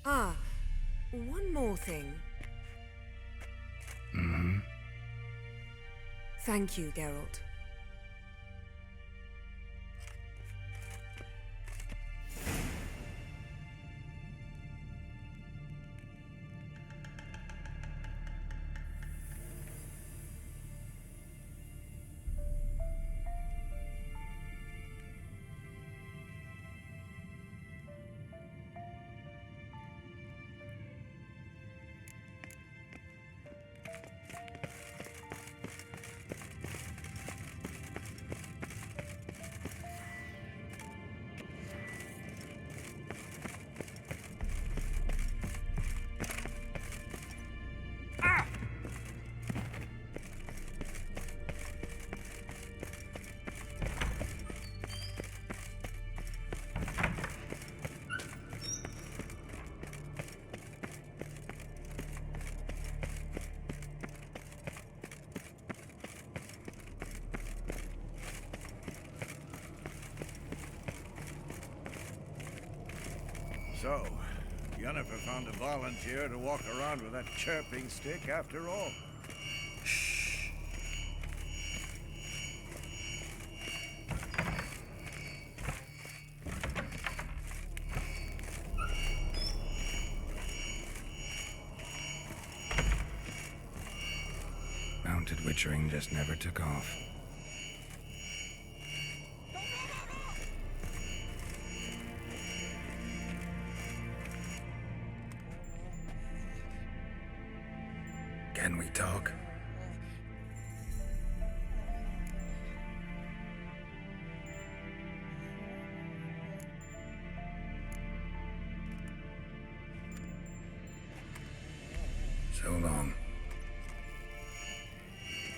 Ah, one more thing. Mm-hmm. Thank you, Geralt. So, Yennefer found a volunteer to walk around with that chirping stick after all. Shh. Mounted witchering just never took off. Can we talk? So long.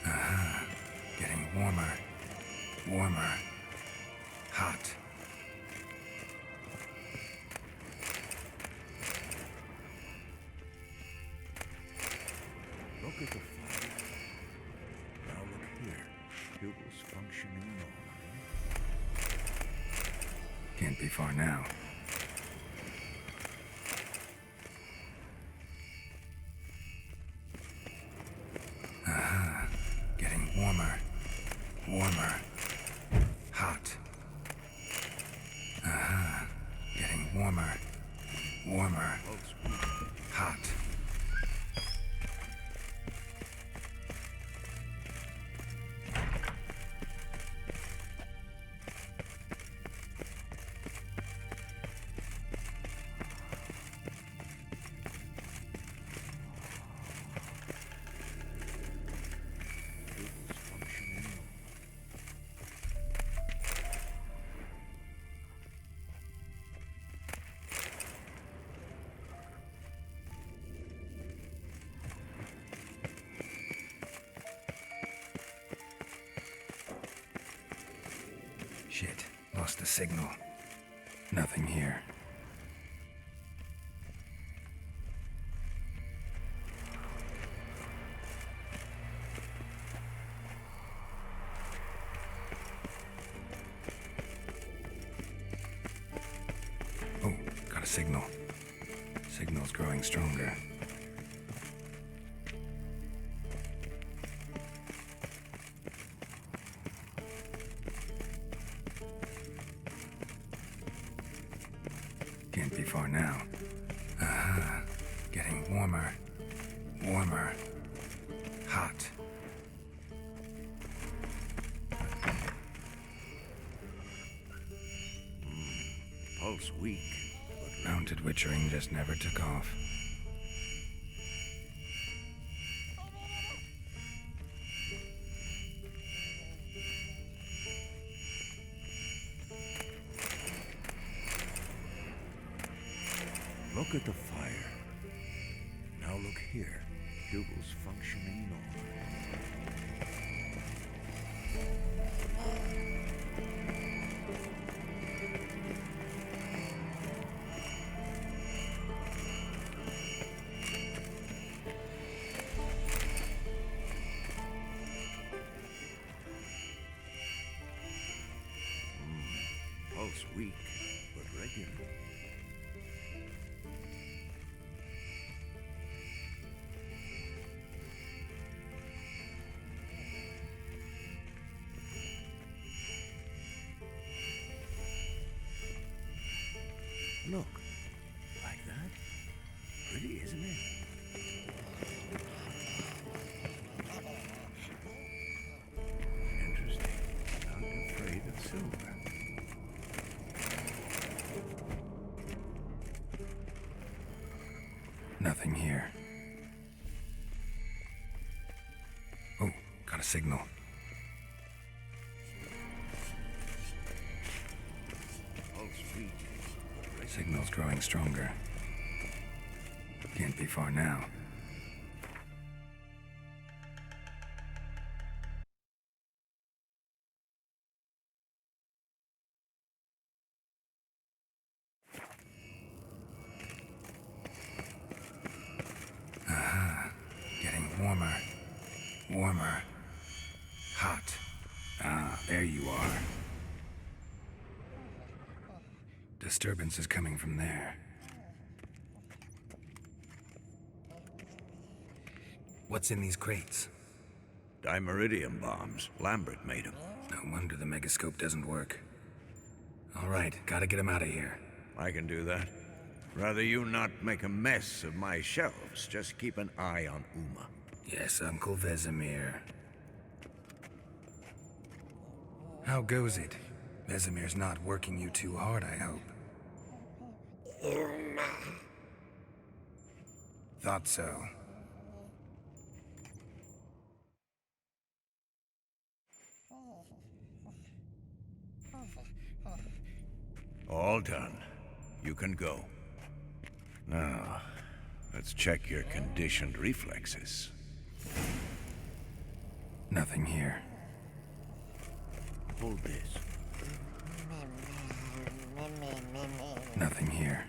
Aha. Getting warmer. Warmer. Hot. Look at the fire. Now look here. Pupils functioning normally. Can't be far now. Aha. Getting warmer. Warmer. Hot. Aha. Getting warmer. Warmer. Hot. Shit, lost the signal. Nothing here. Oh, got a signal. Signal's growing stronger. Can't be far now. Aha. Getting warmer. Warmer. Hot. Pulse weak. Mounted witchering just never took off. Look at the fire. Now look here. Dougal's functioning normal. Pulse weak, but regular. Look, like that. Pretty, isn't it? Interesting. Not afraid of silver. Nothing here. Oh, got a signal. Signal's growing stronger. Can't be far now. Aha. Getting warmer. Warmer. Hot. Ah, there you are. Disturbance is coming from there. What's in these crates? Dimeridium bombs. Lambert made them. No wonder the megascope doesn't work. All right, gotta get him out of here. I can do that. Rather you not make a mess of my shelves. Just keep an eye on Uma. Yes, Uncle Vesemir. How goes it? Vesemir's not working you too hard, I hope. Thought so. All done. You can go. Now, let's check your conditioned reflexes. Nothing here. Hold this. Nothing here.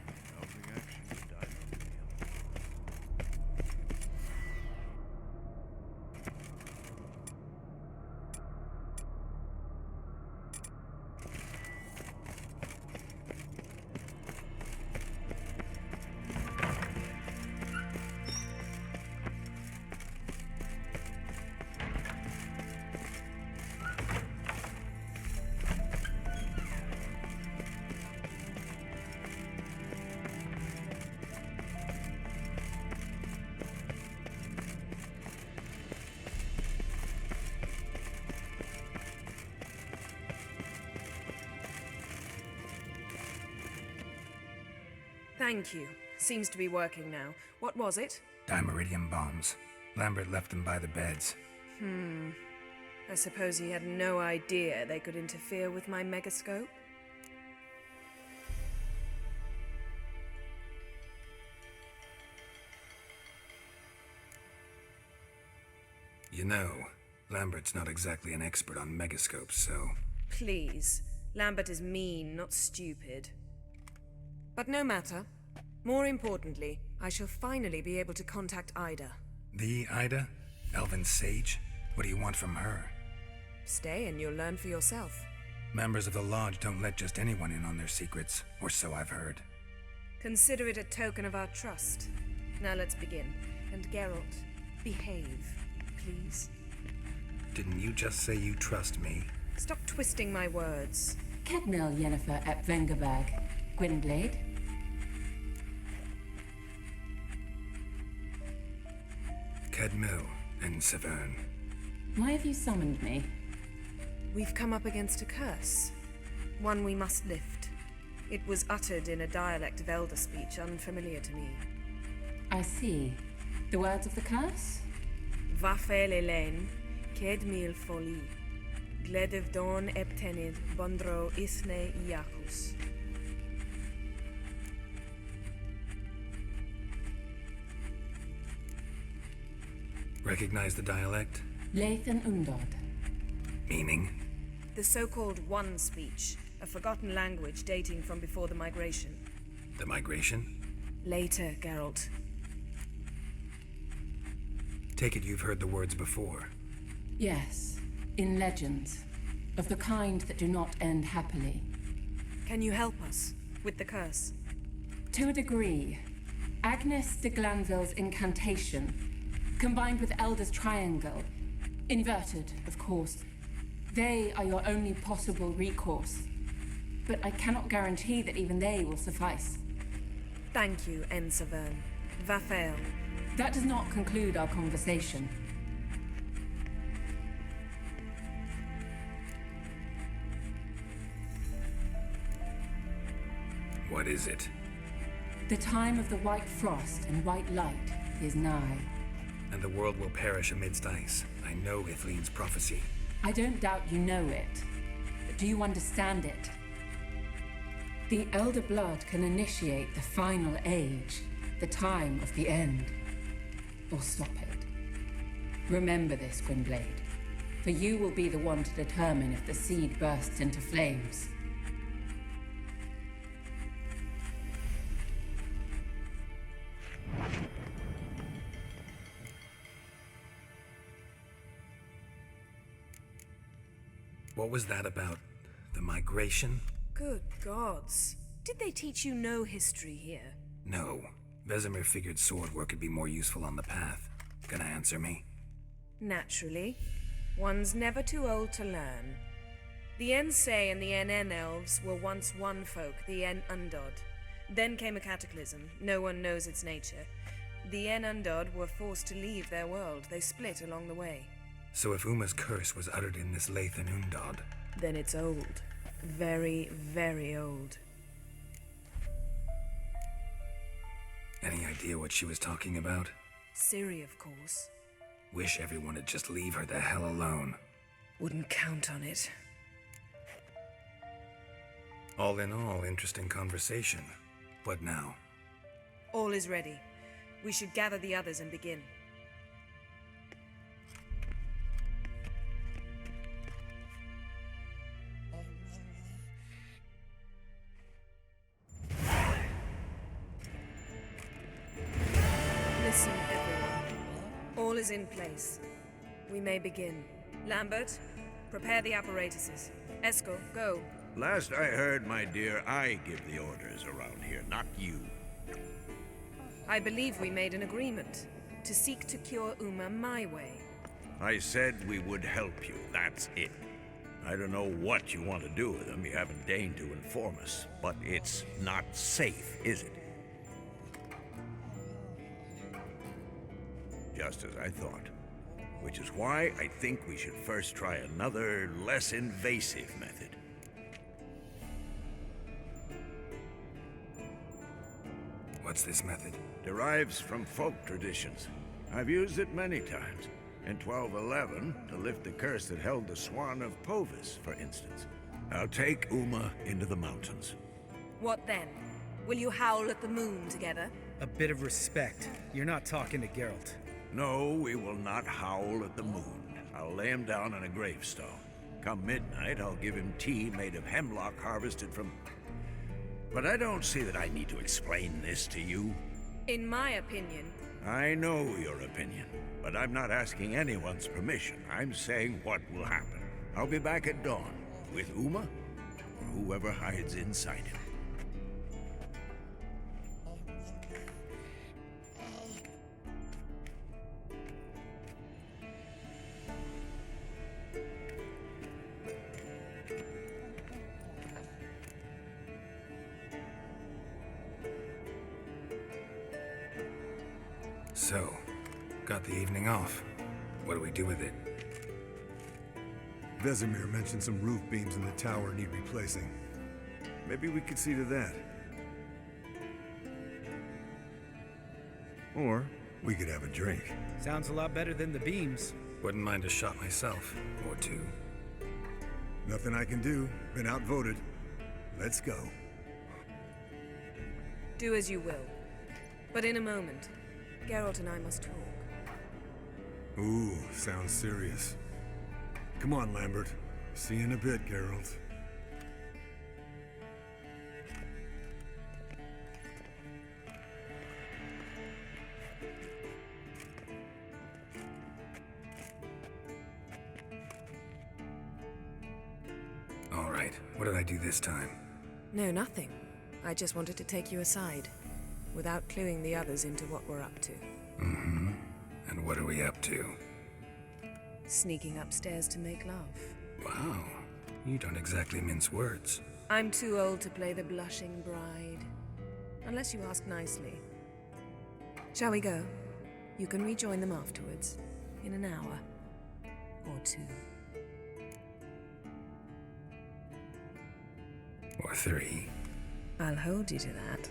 Thank you. Seems to be working now. What was it? Dimeridium bombs. Lambert left them by the beds. I suppose he had no idea they could interfere with my megascope? You know, Lambert's not exactly an expert on megascopes, so... Please. Lambert is mean, not stupid. But no matter. More importantly, I shall finally be able to contact Ida. The Ida? Elven sage? What do you want from her? Stay and you'll learn for yourself. Members of the Lodge don't let just anyone in on their secrets, or so I've heard. Consider it a token of our trust. Now let's begin. And Geralt, behave, please. Didn't you just say you trust me? Stop twisting my words. Cadmel Yennefer at Vengerberg. Gwynblade? Cadmel and Severn. Why have you summoned me? We've come up against a curse. One we must lift. It was uttered in a dialect of Elder speech unfamiliar to me. I see. The words of the curse? Vafel Elaine, Ked Mil Foli, Gledev Don Eptenid, Bondro Isne Iakus. Recognize the dialect? Lathan Undod. Meaning? The so-called One speech, a forgotten language dating from before the migration. The migration? Later, Geralt. Take it you've heard the words before. Yes, in legends. Of the kind that do not end happily. Can you help us with the curse? To a degree. Agnes de Glanville's incantation, combined with Elder's triangle, inverted, of course. They are your only possible recourse. But I cannot guarantee that even they will suffice. Thank you, Ensavern. Vafael. That does not conclude our conversation. What is it? The time of the white frost and white light is nigh. And the world will perish amidst ice. I know Ithleen's prophecy. I don't doubt you know it. But do you understand it? The Elder Blood can initiate the final age, the time of the end. Or stop it. Remember this, Gwynblade. For you will be the one to determine if the seed bursts into flames. What was that about? The migration? Good gods. Did they teach you no history here? No. Vesemir figured sword work could be more useful on the path. Gonna answer me? Naturally. One's never too old to learn. The Ensay and the NN elves were once one folk, the En Undod. Then came a cataclysm. No one knows its nature. The En Undod were forced to leave their world. They split along the way. So if Uma's curse was uttered in this Lathan Undod... Then it's old. Very, very old. Any idea what she was talking about? Ciri, of course. Wish everyone would just leave her the hell alone. Wouldn't count on it. All in all, interesting conversation. What now? All is ready. We should gather the others and begin. Listen, everyone. All is in place. We may begin. Lambert, prepare the apparatuses. Eskel, go. Last I heard, my dear, I give the orders around here, not you. I believe we made an agreement to seek to cure Uma my way. I said we would help you, that's it. I don't know what you want to do with them, you haven't deigned to inform us, but it's not safe, is it? Just as I thought. Which is why I think we should first try another, less invasive method. What's this method? Derives from folk traditions. I've used it many times. In 1211, to lift the curse that held the Swan of Povis, for instance. I'll take Uma into the mountains. What then? Will you howl at the moon together? A bit of respect. You're not talking to Geralt. No, we will not howl at the moon. I'll lay him down on a gravestone. Come midnight, I'll give him tea made of hemlock harvested from... But I don't see that I need to explain this to you. In my opinion... I know your opinion, but I'm not asking anyone's permission. I'm saying what will happen. I'll be back at dawn, with Uma, or whoever hides inside him. So, got the evening off. What do we do with it? Vesemir mentioned some roof beams in the tower need replacing. Maybe we could see to that. Or we could have a drink. Sounds a lot better than the beams. Wouldn't mind a shot myself, or two. Nothing I can do. Been outvoted. Let's go. Do as you will. But in a moment, Geralt and I must talk. Ooh, sounds serious. Come on, Lambert. See you in a bit, Geralt. All right, what did I do this time? No, nothing. I just wanted to take you aside, without cluing the others into what we're up to. Mm-hmm. And what are we up to? Sneaking upstairs to make love. Wow, you don't exactly mince words. I'm too old to play the blushing bride. Unless you ask nicely. Shall we go? You can rejoin them afterwards, in an hour or two. Or three. I'll hold you to that.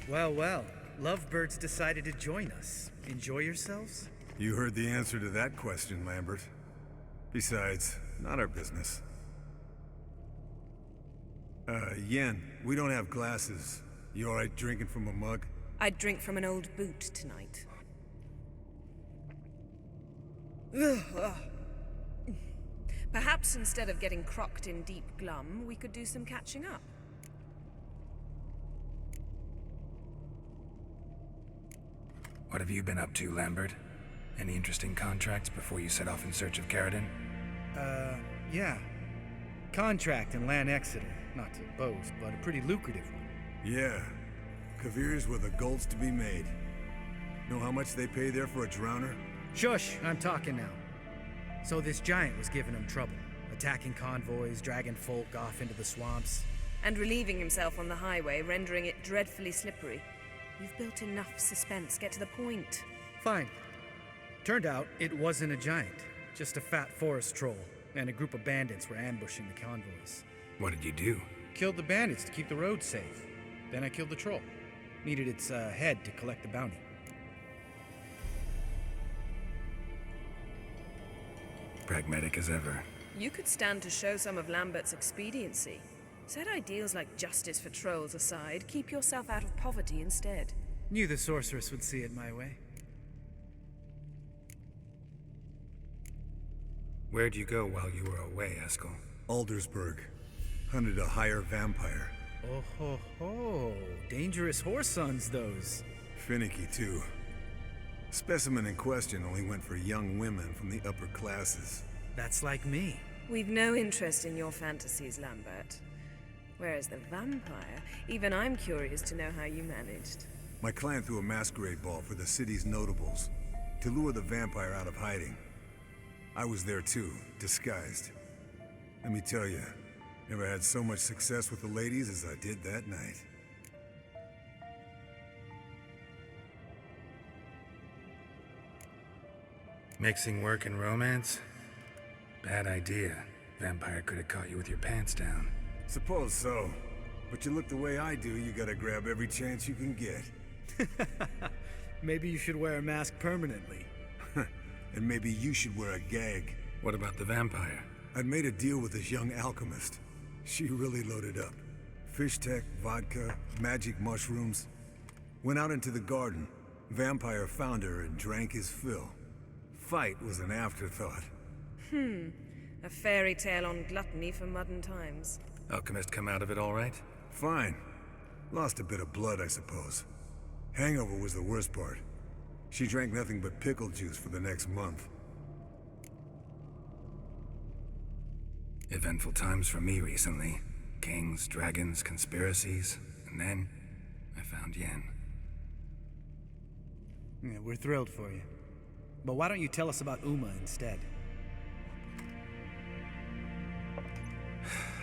Well, well. Lovebirds decided to join us. Enjoy yourselves? You heard the answer to that question, Lambert. Besides, not our business. Yen, we don't have glasses. You alright drinking from a mug? I'd drink from an old boot tonight. Perhaps instead of getting crocked in deep glum, we could do some catching up. What have you been up to, Lambert? Any interesting contracts before you set off in search of Caradon? Yeah. Contract in Lan Exeter. Not to boast, but a pretty lucrative one. Yeah. Kavir's were the golds to be made. Know how much they pay there for a drowner? Shush, I'm talking now. So this giant was giving him trouble. Attacking convoys, dragging folk off into the swamps. And relieving himself on the highway, rendering it dreadfully slippery. You've built enough suspense. Get to the point. Fine. Turned out it wasn't a giant. Just a fat forest troll. And a group of bandits were ambushing the convoys. What did you do? Killed the bandits to keep the road safe. Then I killed the troll. Needed its head to collect the bounty. Pragmatic as ever. You could stand to show some of Lambert's expediency. Set ideals like justice for trolls aside, keep yourself out of poverty instead. Knew the sorceress would see it my way. Where'd you go while you were away, Eskel? Aldersburg. Hunted a higher vampire. Oh ho ho. Dangerous horse sons, those. Finicky, too. Specimen in question only went for young women from the upper classes. That's like me. We've no interest in your fantasies, Lambert. Whereas the vampire, even I'm curious to know how you managed. My clan threw a masquerade ball for the city's notables, to lure the vampire out of hiding. I was there too, disguised. Let me tell you, never had so much success with the ladies as I did that night. Mixing work and romance? Bad idea. Vampire could have caught you with your pants down. Suppose so. But you look the way I do, you gotta grab every chance you can get. Maybe you should wear a mask permanently. And maybe you should wear a gag. What about the vampire? I'd made a deal with this young alchemist. She really loaded up. Fish tech, vodka, magic mushrooms. Went out into the garden. Vampire found her and drank his fill. Fight was an afterthought. A fairy tale on gluttony for modern times. Alchemist come out of it all right? Fine. Lost a bit of blood, I suppose. Hangover was the worst part. She drank nothing but pickle juice for the next month. Eventful times for me recently. Kings, dragons, conspiracies, and then I found Yen. Yeah, we're thrilled for you. But why don't you tell us about Uma instead?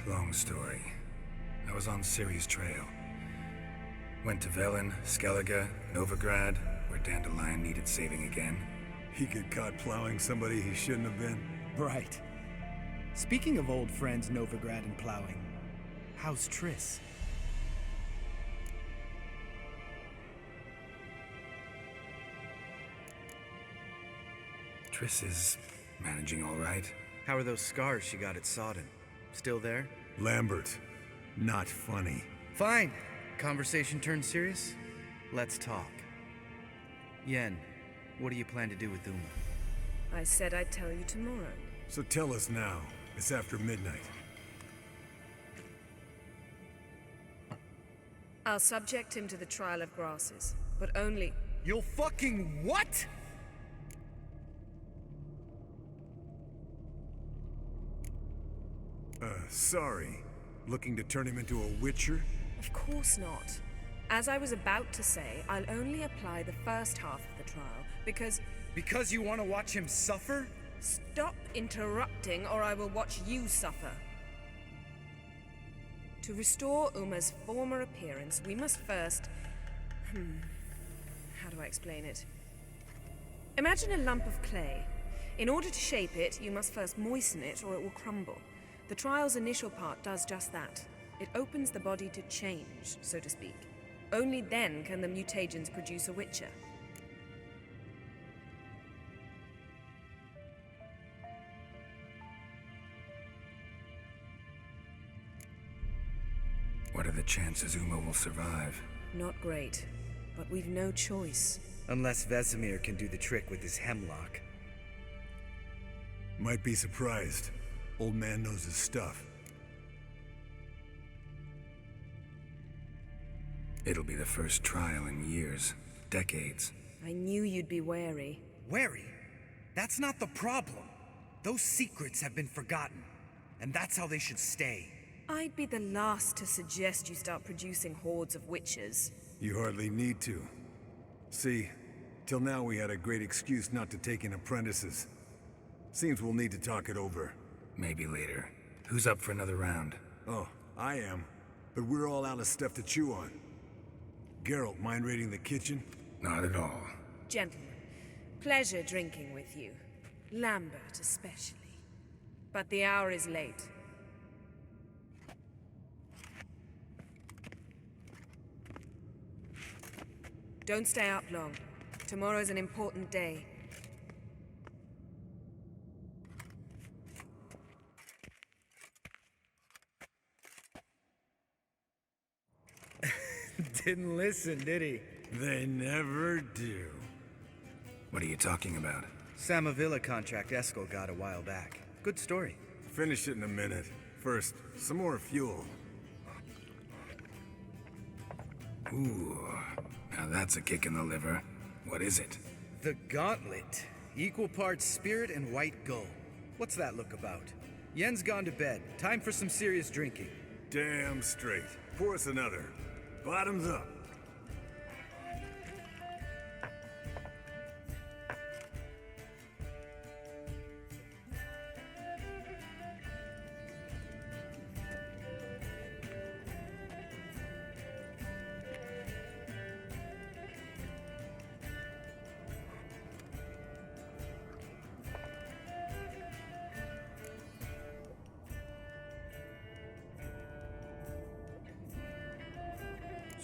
Long story. I was on Ciri's trail. Went to Velen, Skellige, Novigrad, where Dandelion needed saving again. He get caught plowing somebody he shouldn't have been. Right. Speaking of old friends Novigrad and plowing, how's Triss? Triss is managing all right. How are those scars she got at Sodden? Still there? Lambert. Not funny. Fine. Conversation turned serious? Let's talk. Yen, what do you plan to do with Uma? I said I'd tell you tomorrow. So tell us now. It's after midnight. I'll subject him to the trial of grasses, but only... You'll fucking what? Sorry. Looking to turn him into a witcher? Of course not. As I was about to say, I'll only apply the first half of the trial, because... Because you want to watch him suffer? Stop interrupting, or I will watch you suffer. To restore Uma's former appearance, we must first... How do I explain it? Imagine a lump of clay. In order to shape it, you must first moisten it, or it will crumble. The trial's initial part does just that. It opens the body to change, so to speak. Only then can the mutagens produce a witcher. What are the chances Uma will survive? Not great, but we've no choice. Unless Vesemir can do the trick with his hemlock. Might be surprised. Old man knows his stuff. It'll be the first trial in years. Decades. I knew you'd be wary. Wary? That's not the problem. Those secrets have been forgotten. And that's how they should stay. I'd be the last to suggest you start producing hordes of witches. You hardly need to. See, till now we had a great excuse not to take in apprentices. Seems we'll need to talk it over. Maybe later. Who's up for another round? Oh, I am. But we're all out of stuff to chew on. Geralt, mind raiding the kitchen? Not at all. Gentlemen, pleasure drinking with you. Lambert especially. But the hour is late. Don't stay up long. Tomorrow's an important day. Didn't listen, did he? They never do. What are you talking about? Samavilla contract Eskel got a while back. Good story. Finish it in a minute. First, some more fuel. Ooh, now that's a kick in the liver. What is it? The Gauntlet. Equal parts spirit and white gull. What's that look about? Yen's gone to bed. Time for some serious drinking. Damn straight. Pour us another. Bottoms up.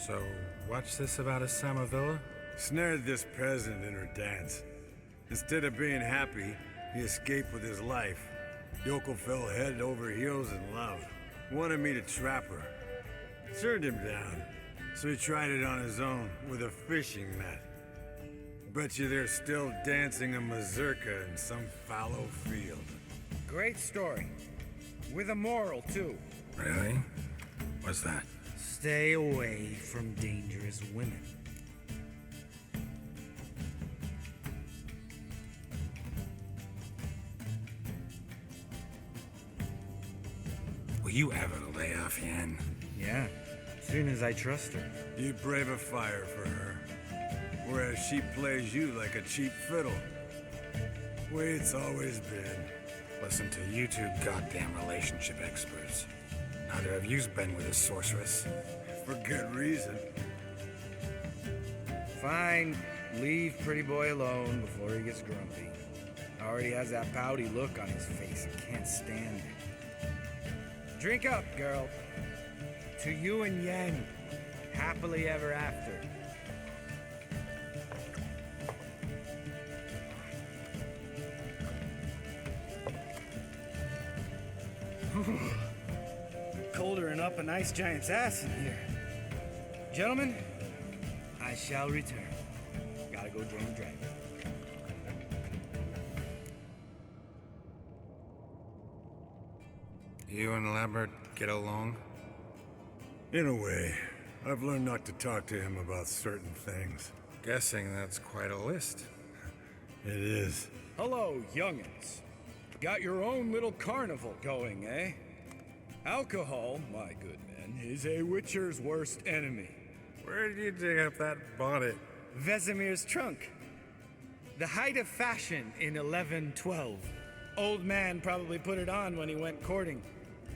So, what's this about a Samavilla? Snared this peasant in her dance. Instead of being happy, he escaped with his life. Yoko fell head over heels in love. Wanted me to trap her. Turned him down. So he tried it on his own with a fishing net. Bet you they're still dancing a mazurka in some fallow field. Great story. With a moral, too. Really? What's that? Stay away from dangerous women. Will you ever lay off, Yan? Yeah, soon as I trust her. You brave a fire for her, whereas she plays you like a cheap fiddle. Way it's always been. Listen to you two goddamn relationship experts. Neither of you's been with a sorceress. For good reason. Fine, leave pretty boy alone before he gets grumpy. Already has that pouty look on his face. I can't stand it. Drink up, girl. To you and Yen. Happily ever after. Colder and up a nice giant's ass in here. Gentlemen, I shall return. Gotta go join the dragon. You and Lambert get along? In a way. I've learned not to talk to him about certain things. Guessing that's quite a list. It is. Hello, young'uns. Got your own little carnival going, eh? Alcohol, my good men, is a witcher's worst enemy. Where did you dig up that bonnet? Vesemir's trunk. The height of fashion in 1112. Old man probably put it on when he went courting.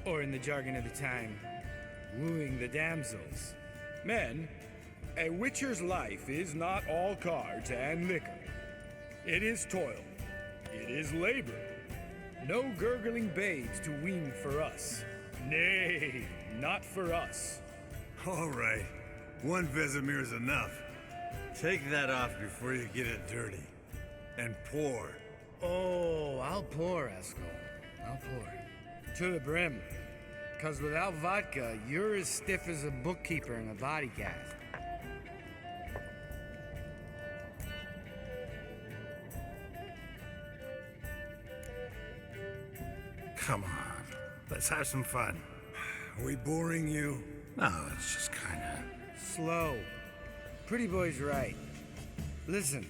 Or in the jargon of the time, wooing the damsels. Men, a witcher's life is not all cards and liquor. It is toil. It is labor. No gurgling babes to wean for us. Nay, not for us. All right. One Vesemir's enough. Take that off before you get it dirty. And pour. Oh, I'll pour, Eskel. I'll pour. To the brim. 'Cause without vodka, you're as stiff as a bookkeeper in a body cast. Come on, let's have some fun. Are we boring you? No, it's just kinda... Slow. Pretty boy's right. Listen,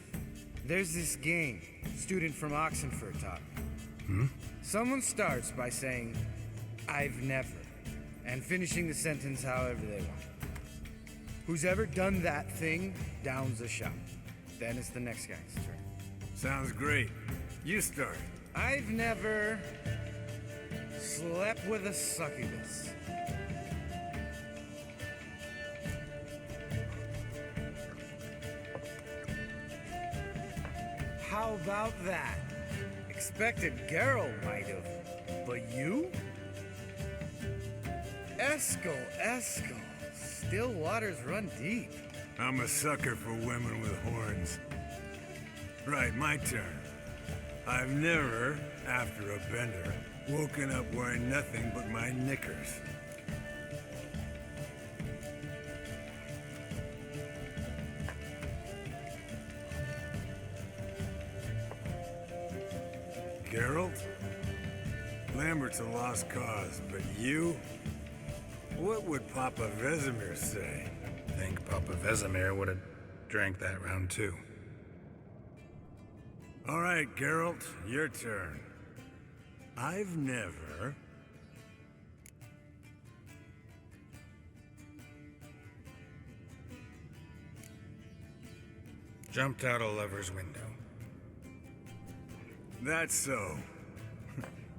there's this game. Student from Oxenford taught me. Someone starts by saying, I've never, and finishing the sentence however they want. Who's ever done that thing downs a shot. Then it's the next guy's turn. Sounds great. You start. I've never slept with a succubus. How about that? Expected Geralt might have, but you? Eskel. Still waters run deep. I'm a sucker for women with horns. Right, my turn. I've never, after a bender, woken up wearing nothing but my knickers. Geralt? Lambert's a lost cause, but you? What would Papa Vesemir say? Think Papa Vesemir would have drank that round too. All right, Geralt, your turn. I've never... Jumped out a lover's window. That's so.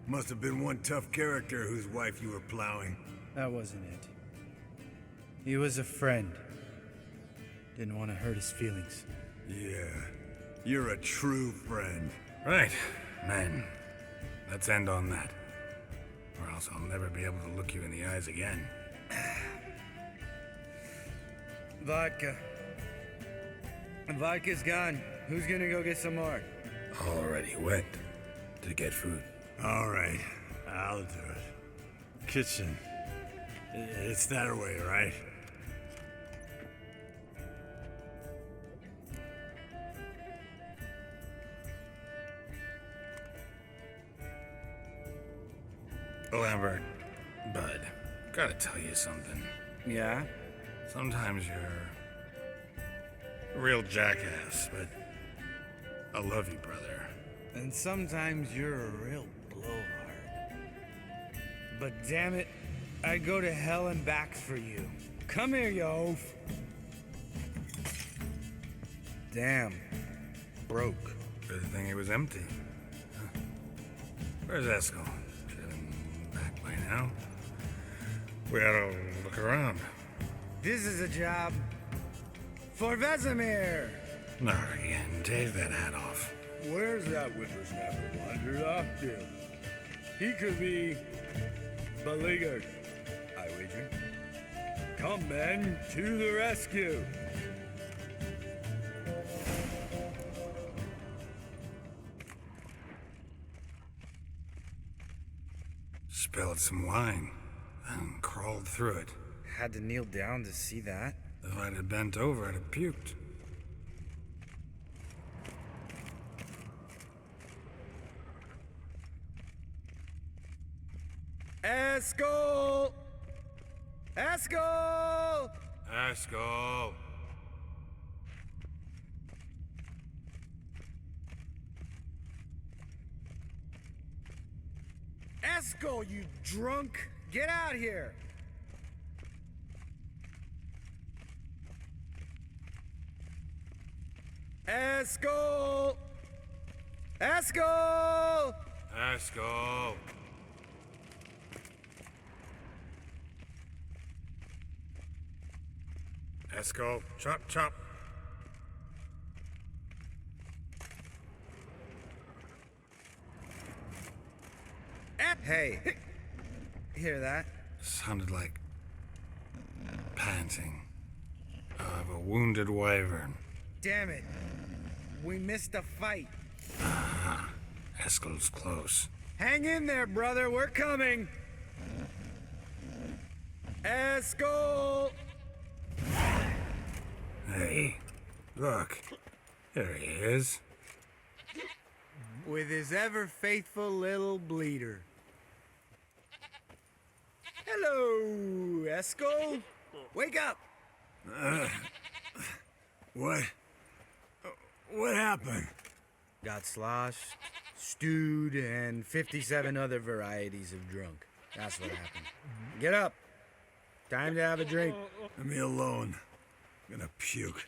Must have been one tough character whose wife you were plowing. That wasn't it. He was a friend. Didn't want to hurt his feelings. Yeah, you're a true friend. Right, man. Let's end on that. Or else I'll never be able to look you in the eyes again. Vodka. Vodka's gone. Who's gonna go get some more? Already went to get food. All right, I'll do it. Kitchen. It's that way, right? Lambert, bud, gotta tell you something. Yeah? Sometimes you're a real jackass, but I love you, brother. And sometimes you're a real blowhard. But damn it, I'd go to hell and back for you. Come here, you oaf. Damn. Broke. Good thing it was empty. Huh. Where's Eskel? Should have been back by now. We ought to look around. This is a job for Vesemir. Not again. Take that hat off. Where's that whippersnapper wandered off to? He could be beleaguered, I wager. Come, men, to the rescue! Spilled some wine and crawled through it. Had to kneel down to see that. If I'd have bent over, I'd have puked. Eskel! Eskel! Eskel! Eskel, you drunk! Get out here! Eskel! Eskel! Eskel! Eskel, chop, chop. Hey, hear that? Sounded like panting of a wounded wyvern. Damn it. We missed a fight. Ah, Eskel's close. Hang in there, brother. We're coming. Eskel! Hey, look. There he is. With his ever faithful little bleeder. Hello, Eskel. Wake up. What happened? Got sloshed, stewed, and 57 other varieties of drunk. That's what happened. Get up. Time to have a drink. Leave me alone. I'm gonna puke.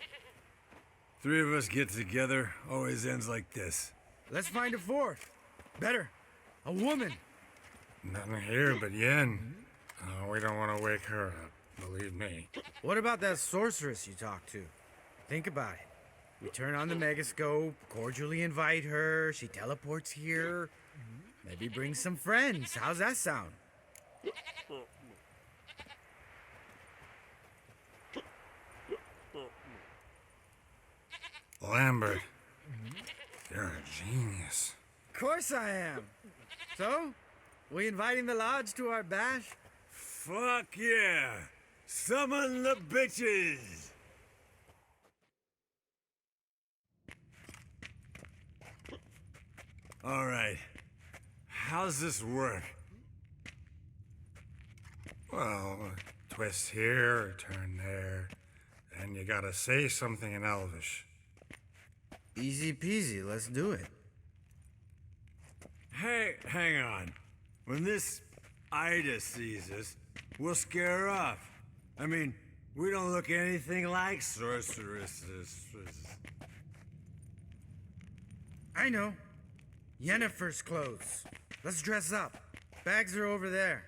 Three of us get together, always ends like this. Let's find a fourth. Better. A woman. Nothing here but Yen. We don't want to wake her up, believe me. What about that sorceress you talked to? Think about it. We turn on the megascope, cordially invite her, she teleports here. Maybe bring some friends. How's that sound? Lambert, you're a genius. Of course I am. So, we inviting the lodge to our bash? Fuck yeah! Summon the bitches! All right. How's this work? Well, twist here, turn there, and you gotta say something in Elvish. Easy peasy, let's do it. Hey, hang on. When this Ida sees us, we'll scare her off. I mean, we don't look anything like sorceresses. I know. Yennefer's clothes. Let's dress up. Bags are over there.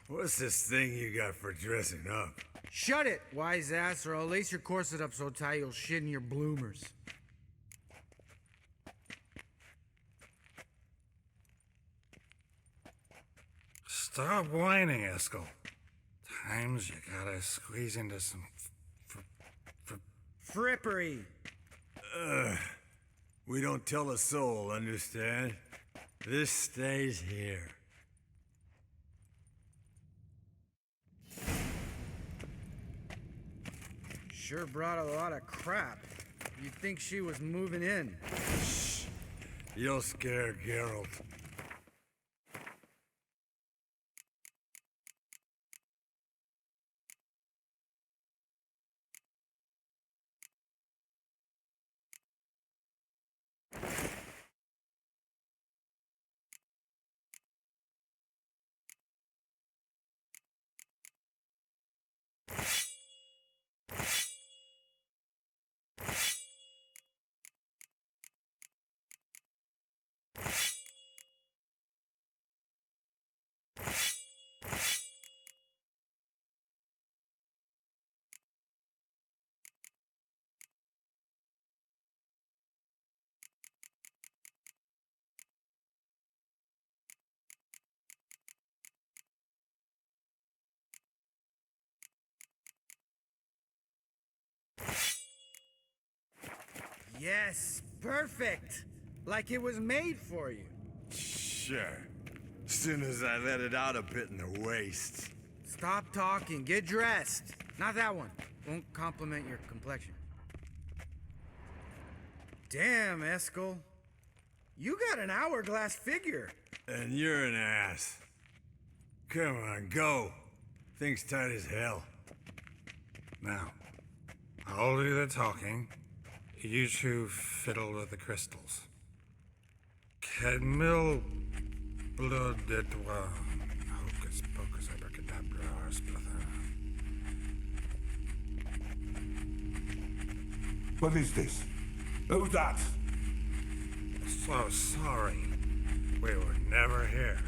What's this thing you got for dressing up? Shut it, wise ass, or I'll lace your corset up so tight you'll shit in your bloomers. Stop whining, Eskel. Times you gotta squeeze into some Frippery! We don't tell a soul, understand? This stays here. Sure brought a lot of crap. You'd think she was moving in. Shh. You'll scare Geralt. Yes, perfect! Like it was made for you. Sure. Soon as I let it out a bit in the waist. Stop talking, get dressed. Not that one. Won't compliment your complexion. Damn, Eskel. You got an hourglass figure. And you're an ass. Come on, go. Thing's tight as hell. Now, I'll do the talking. You two fiddle with the crystals. Cadmil blood de toi. Hocus pocus abracadabra splather. What is this? Who's that? So sorry. We were never here.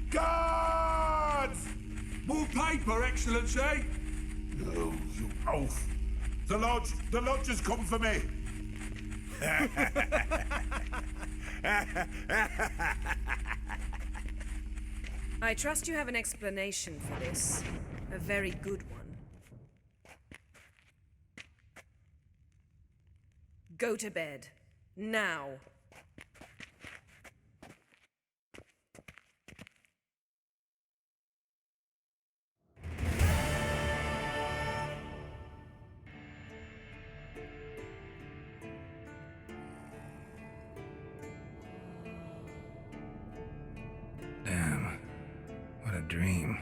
Guards! More paper, Excellency! No, you oaf. The lodge has come for me. I trust you have an explanation for this. A very good one. Go to bed. Now. Damn. What a dream.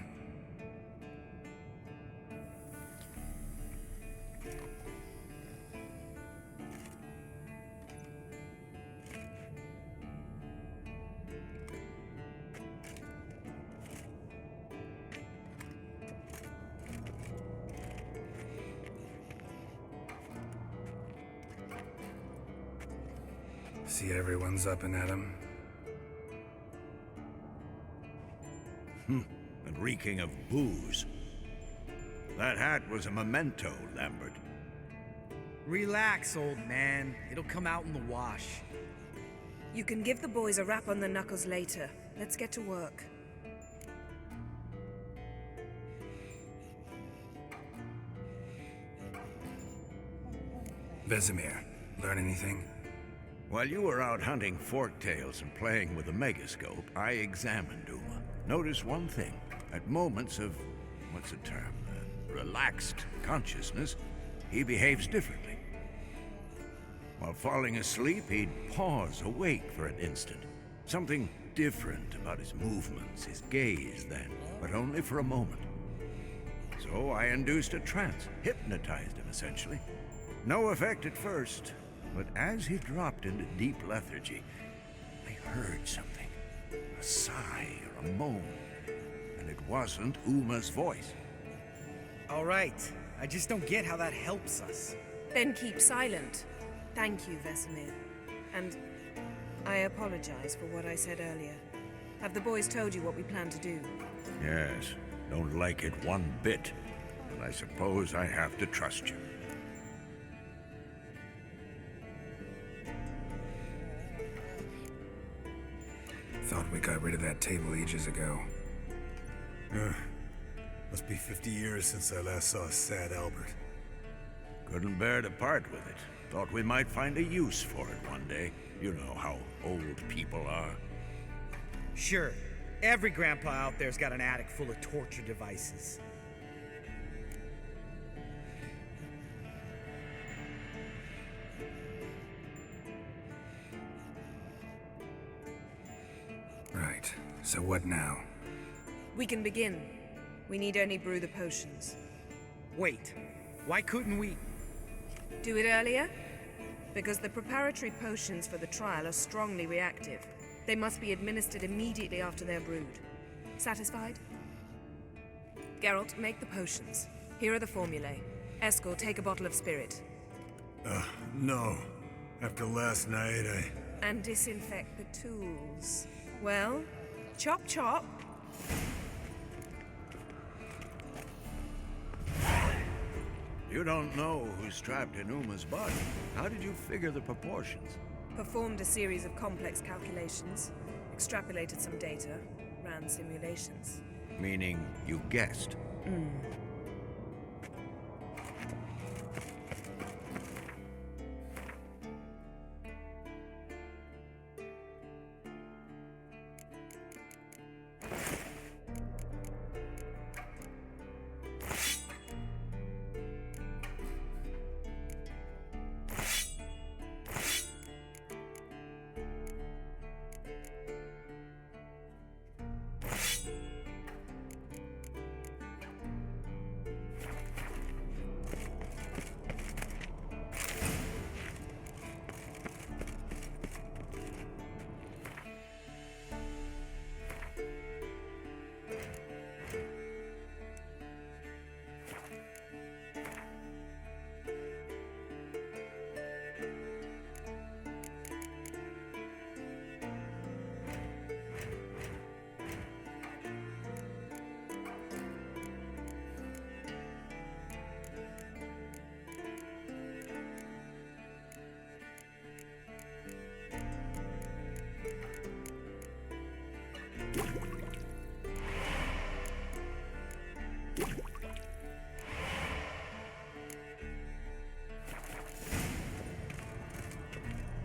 See everyone's up and at 'em. And reeking of booze. That hat was a memento, Lambert. Relax, old man. It'll come out in the wash. You can give the boys a rap on the knuckles later. Let's get to work. Vesemir, learn anything? While you were out hunting forktails and playing with the megascope, I examined Uma. Notice one thing. At moments of, what's the term, relaxed consciousness, he behaves differently. While falling asleep, he'd pause awake for an instant. Something different about his movements, his gaze then, but only for a moment. So I induced a trance, hypnotized him essentially. No effect at first, but as he dropped into deep lethargy, I heard something. A sigh or a moan. And it wasn't Uma's voice. All right. I just don't get how that helps us. Then keep silent. Thank you, Vesemir. And I apologize for what I said earlier. Have the boys told you what we plan to do? Yes, don't like it one bit. But I suppose I have to trust you. Thought we got rid of that table ages ago. Must be 50 years since I last saw a sad Albert. Couldn't bear to part with it. Thought we might find a use for it one day. You know how old people are. Sure. Every grandpa out there's got an attic full of torture devices. Right. So what now? We can begin. We need only brew the potions. Wait. Why couldn't we... Do it earlier? Because the preparatory potions for the trial are strongly reactive. They must be administered immediately after they're brewed. Satisfied? Geralt, make the potions. Here are the formulae. Eskel, take a bottle of spirit. No. After last night, And disinfect the tools. Well, chop chop. You don't know who's trapped in Uma's body. How did you figure the proportions? Performed a series of complex calculations, extrapolated some data, ran simulations. Meaning you guessed.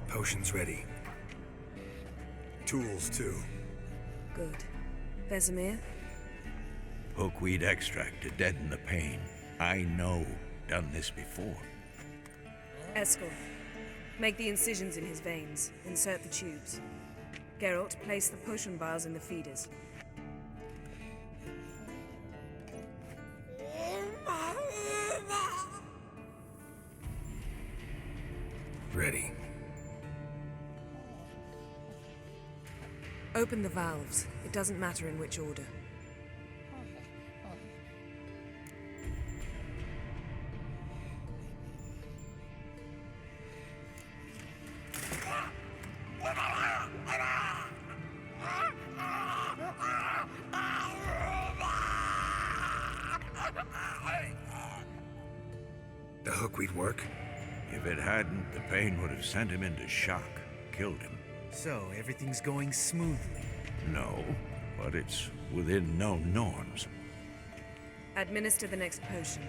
Potion's ready. tools too. Good. Vesemir? Hookweed extract to deaden the pain. I know. Done this before. Eskel. Make the incisions in his veins. Insert the tubes. Geralt, place the potion vials in the feeders. Ready. Open the valves. It doesn't matter in which order. The hookweed work? If it hadn't, the pain would have sent him into shock, killed him. So, everything's going smoothly? No, but it's within known norms. Administer the next potion.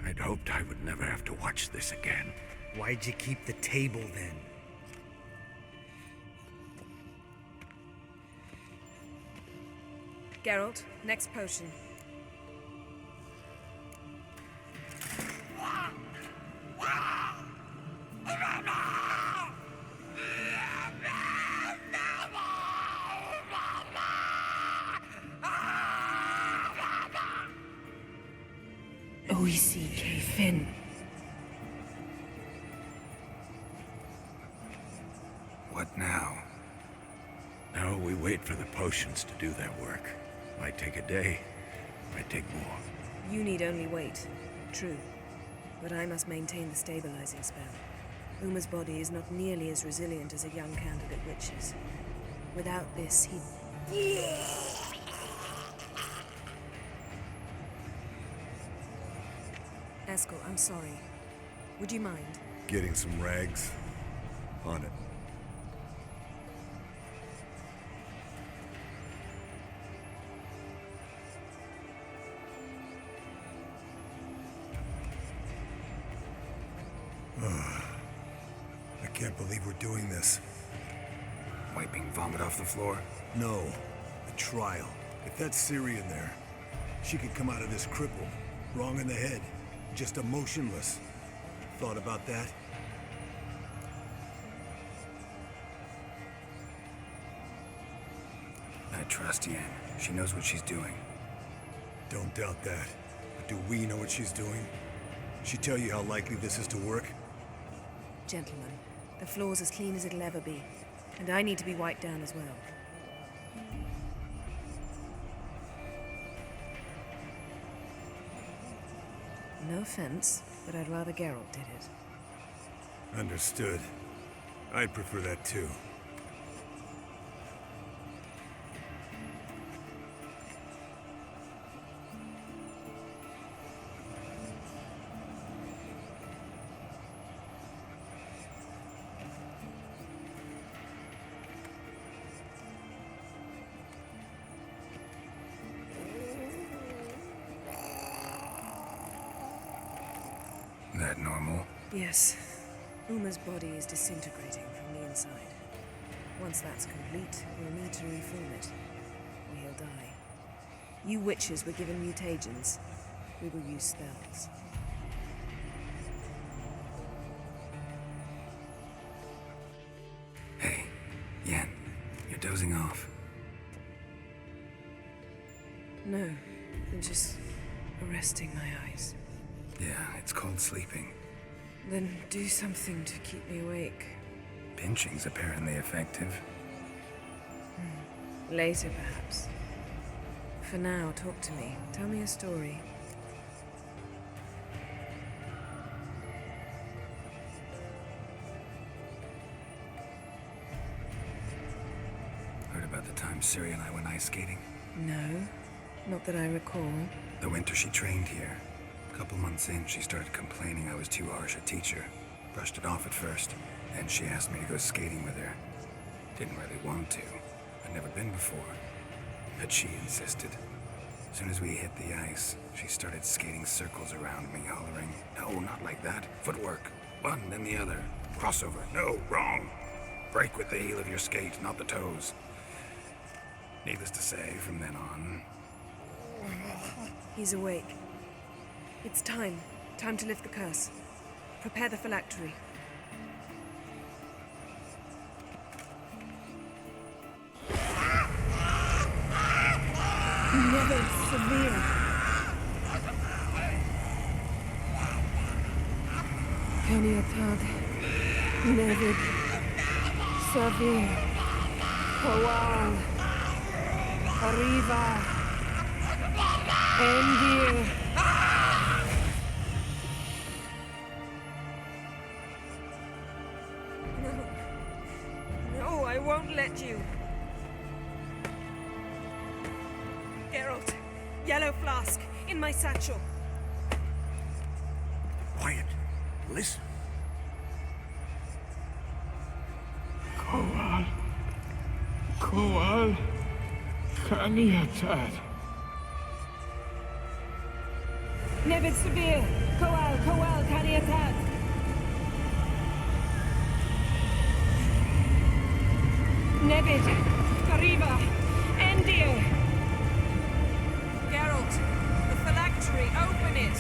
I'd hoped I would never have to watch this again. Why'd you keep the table then? Geralt, next potion. Oisi Fin. What now? Now we wait for the potions to do their work. Might take a day, might take more. You need only wait. True. But I must maintain the stabilizing spell. Uma's body is not nearly as resilient as a young candidate witch's. Without this, he... Eskel, I'm sorry. Would you mind? Getting some rags? On it. I can't believe we're doing this. Wiping vomit off the floor? No. The trial. If that's Ciri in there, she could come out of this crippled, wrong in the head, just emotionless. Thought about that? I trust Yen. She knows what she's doing. Don't doubt that. But do we know what she's doing? She tell you how likely this is to work? Gentlemen, the floor's as clean as it'll ever be. And I need to be wiped down as well. No offense, but I'd rather Geralt did it. Understood. I'd prefer that too. That normal? Yes. Uma's body is disintegrating from the inside. Once that's complete, we'll need to refill it, or he'll die. You witches were given mutagens. We will use spells. Hey, Yen, you're dozing off. No, I'm just resting my eyes. Yeah, it's called sleeping. Then do something to keep me awake. Pinching's apparently effective. Later, perhaps. For now, talk to me. Tell me a story. Heard about the time Ciri and I went ice skating? No, not that I recall. The winter she trained here. A couple months in, she started complaining I was too harsh a teacher. Brushed it off at first. Then she asked me to go skating with her. Didn't really want to. I'd never been before. But she insisted. As soon as we hit the ice, she started skating circles around me, hollering, "No, not like that. Footwork. One, then the other. Crossover. No, wrong. Break with the heel of your skate, not the toes." Needless to say, from then on... He's awake. It's time. Time to lift the curse. Prepare the phylactery. Never severe. Peniatad. Nevid. Severe. Kowal. Arriva. Endir. No, I won't let you. Geralt, yellow flask, in my satchel. Quiet. Listen. Kowal. Kowal. Kaniatad. Nevid Severe. Kowal, Kaniatad. Nevid. Arriva. Endir. Geralt, the phylactery, open it.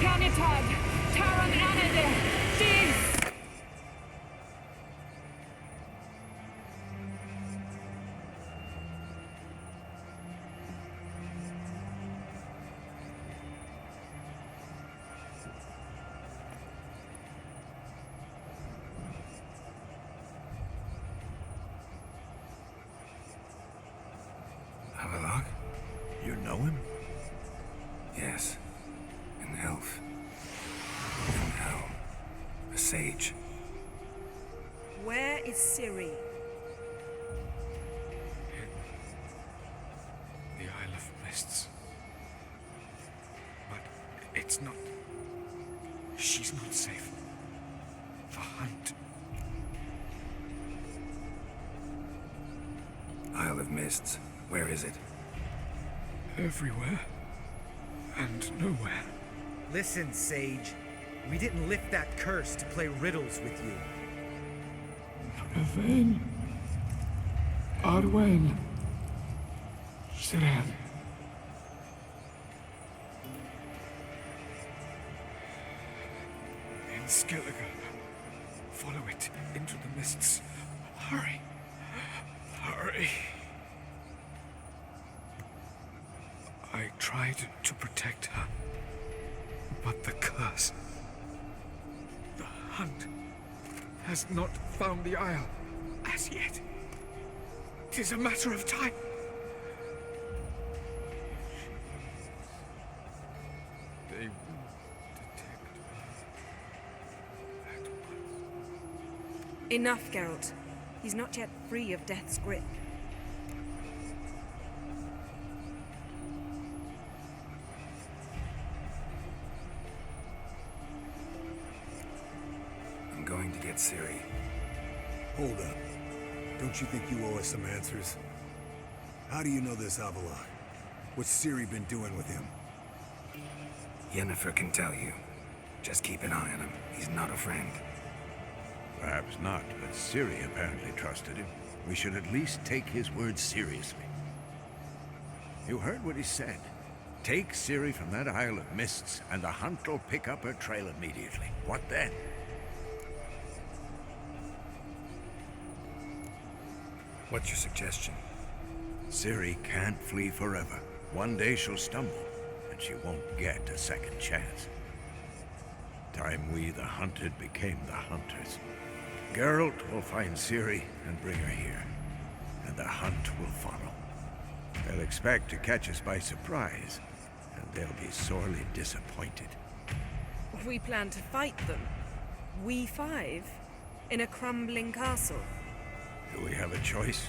Kaniatad. Taran Anade. Dis. Havelock? You know him? Yes. An elf. And now, a sage. Where is Ciri? The Isle of Mists. It's not... She's not safe. The hunt... Isle of Mists. Where is it? Everywhere. And nowhere. Listen, Sage. We didn't lift that curse to play riddles with you. Yvain. Arwen. Siran. In Skellige. Follow it into the mists. Hurry. Hurry. I tried to protect her, but the curse... The hunt has not found the Isle as yet. It is a matter of time. They will detect her at once. Enough, Geralt. He's not yet free of death's grip. I'm going to get Ciri. Hold up. Don't you think you owe us some answers? How do you know this Avallac'h? What's Ciri been doing with him? Yennefer can tell you. Just keep an eye on him. He's not a friend. Perhaps not, but Ciri apparently trusted him. We should at least take his words seriously. You heard what he said. Take Ciri from that Isle of Mists, and the hunt will pick up her trail immediately. What then? What's your suggestion? Ciri can't flee forever. One day she'll stumble, and she won't get a second chance. Time we, the hunted, became the hunters. Geralt will find Ciri and bring her here, and the hunt will follow. They'll expect to catch us by surprise, and they'll be sorely disappointed. We plan to fight them. We five? In a crumbling castle? Do we have a choice?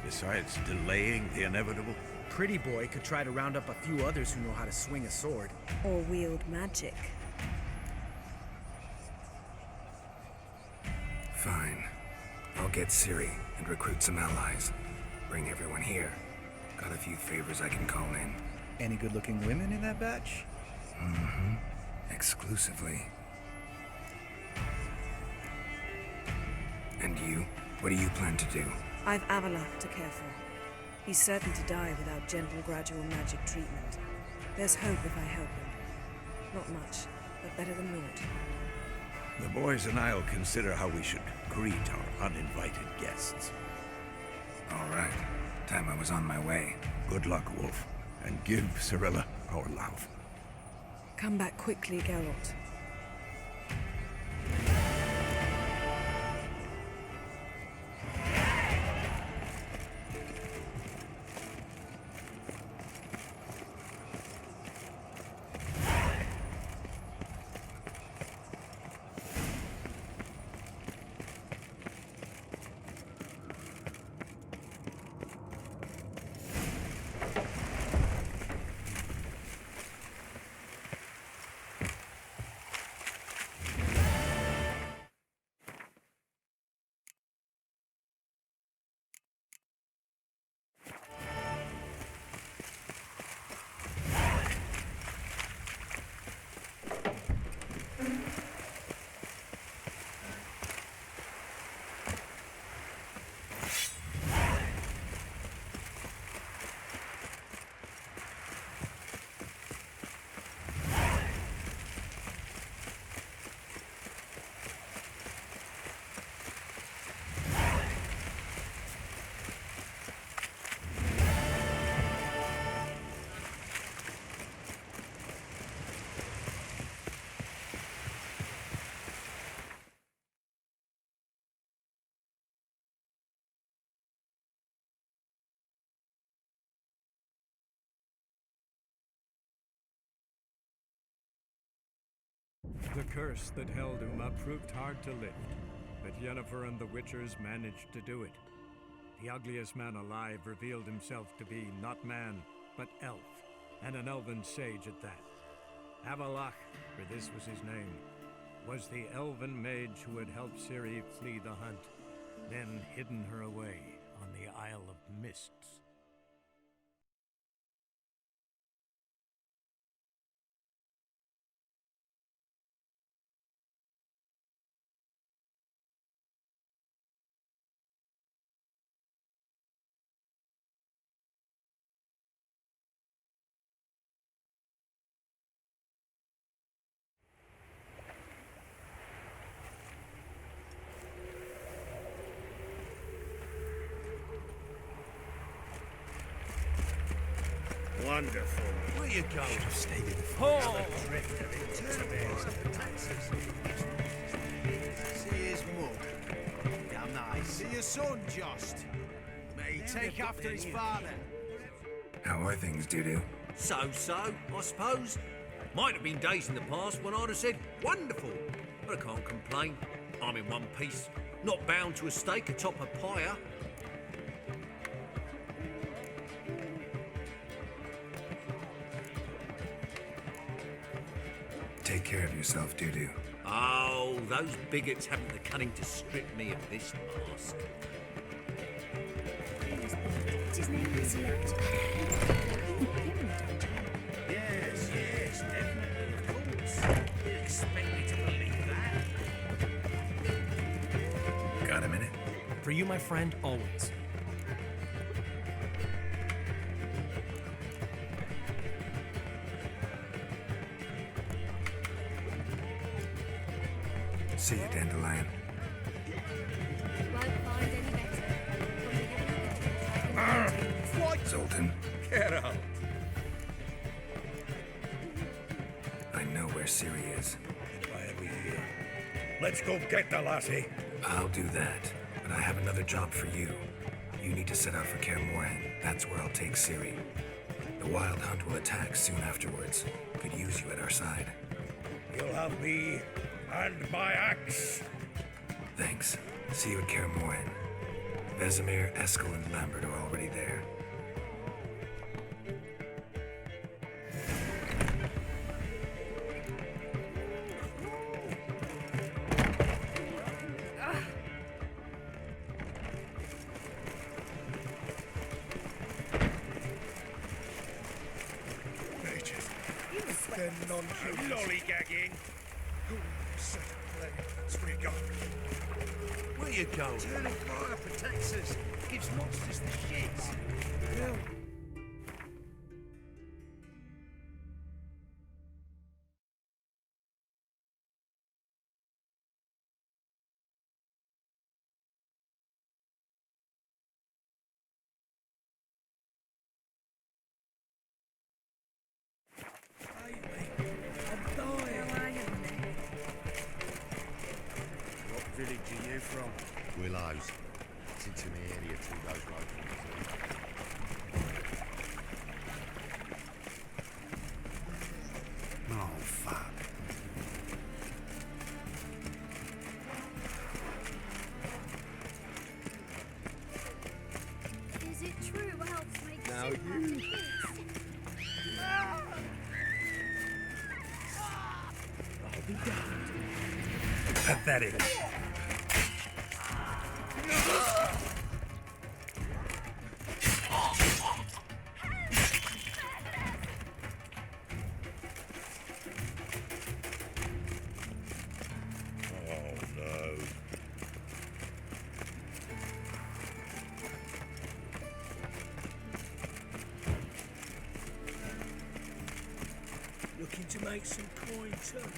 Besides delaying the inevitable? Pretty Boy could try to round up a few others who know how to swing a sword. Or wield magic. Fine. I'll get Ciri and recruit some allies. Bring everyone here. Got a few favors I can call in. Any good-looking women in that batch? Mm-hmm. Exclusively. And you? What do you plan to do? I've Avallac'h to care for. He's certain to die without gentle, gradual magic treatment. There's hope if I help him. Not much, but better than naught. The boys and I'll consider how we should greet our uninvited guests. All right. Time I was on my way. Good luck, Wolf. And give Cirilla our love. Come back quickly, Geralt. The curse that held Uma proved hard to lift, but Yennefer and the Witchers managed to do it. The ugliest man alive revealed himself to be not man, but elf, and an elven sage at that. Avalach, for this was his name, was the elven mage who had helped Ciri flee the hunt, then hidden her away on the Isle of Mists. Wonderful. Where you going? Oh! See his mug. Damn nice. See your son, Just. May he take after his father. How are things, Dudu? So, I suppose. Might have been days in the past when I'd have said, wonderful. But I can't complain. I'm in one piece. Not bound to a stake atop a pyre. Take care of yourself, Dudu. Oh, those bigots haven't the cunning to strip me of this mask. His name is Select. Yes, definitely, of course. You expect me to believe that? Got a minute? For you, my friend, always. See you, Dandelion. Won't find any better. What? Zoltan, Get out! I know where Ciri is. Why are we here? Let's go get the lassie. I'll do that, but I have another job for you. You need to set out for Kaer Morhen. That's where I'll take Ciri. The Wild Hunt will attack soon afterwards. Could use you at our side. You'll have me and my axe. Thanks. See you at Kaer Morhen. Vesemir, Eskel, and Lambert are already there. They're lollygagging. Set up play. That's where you go. Where you going? Turning fire protects us. Gives monsters the shits. Well, What village are you from? Willows. It's into the area to those locals. Oh, fuck. Is it true elves make Now soup you- out of this? I'll be damned. Pathetic. oh no. Looking to make some coin too.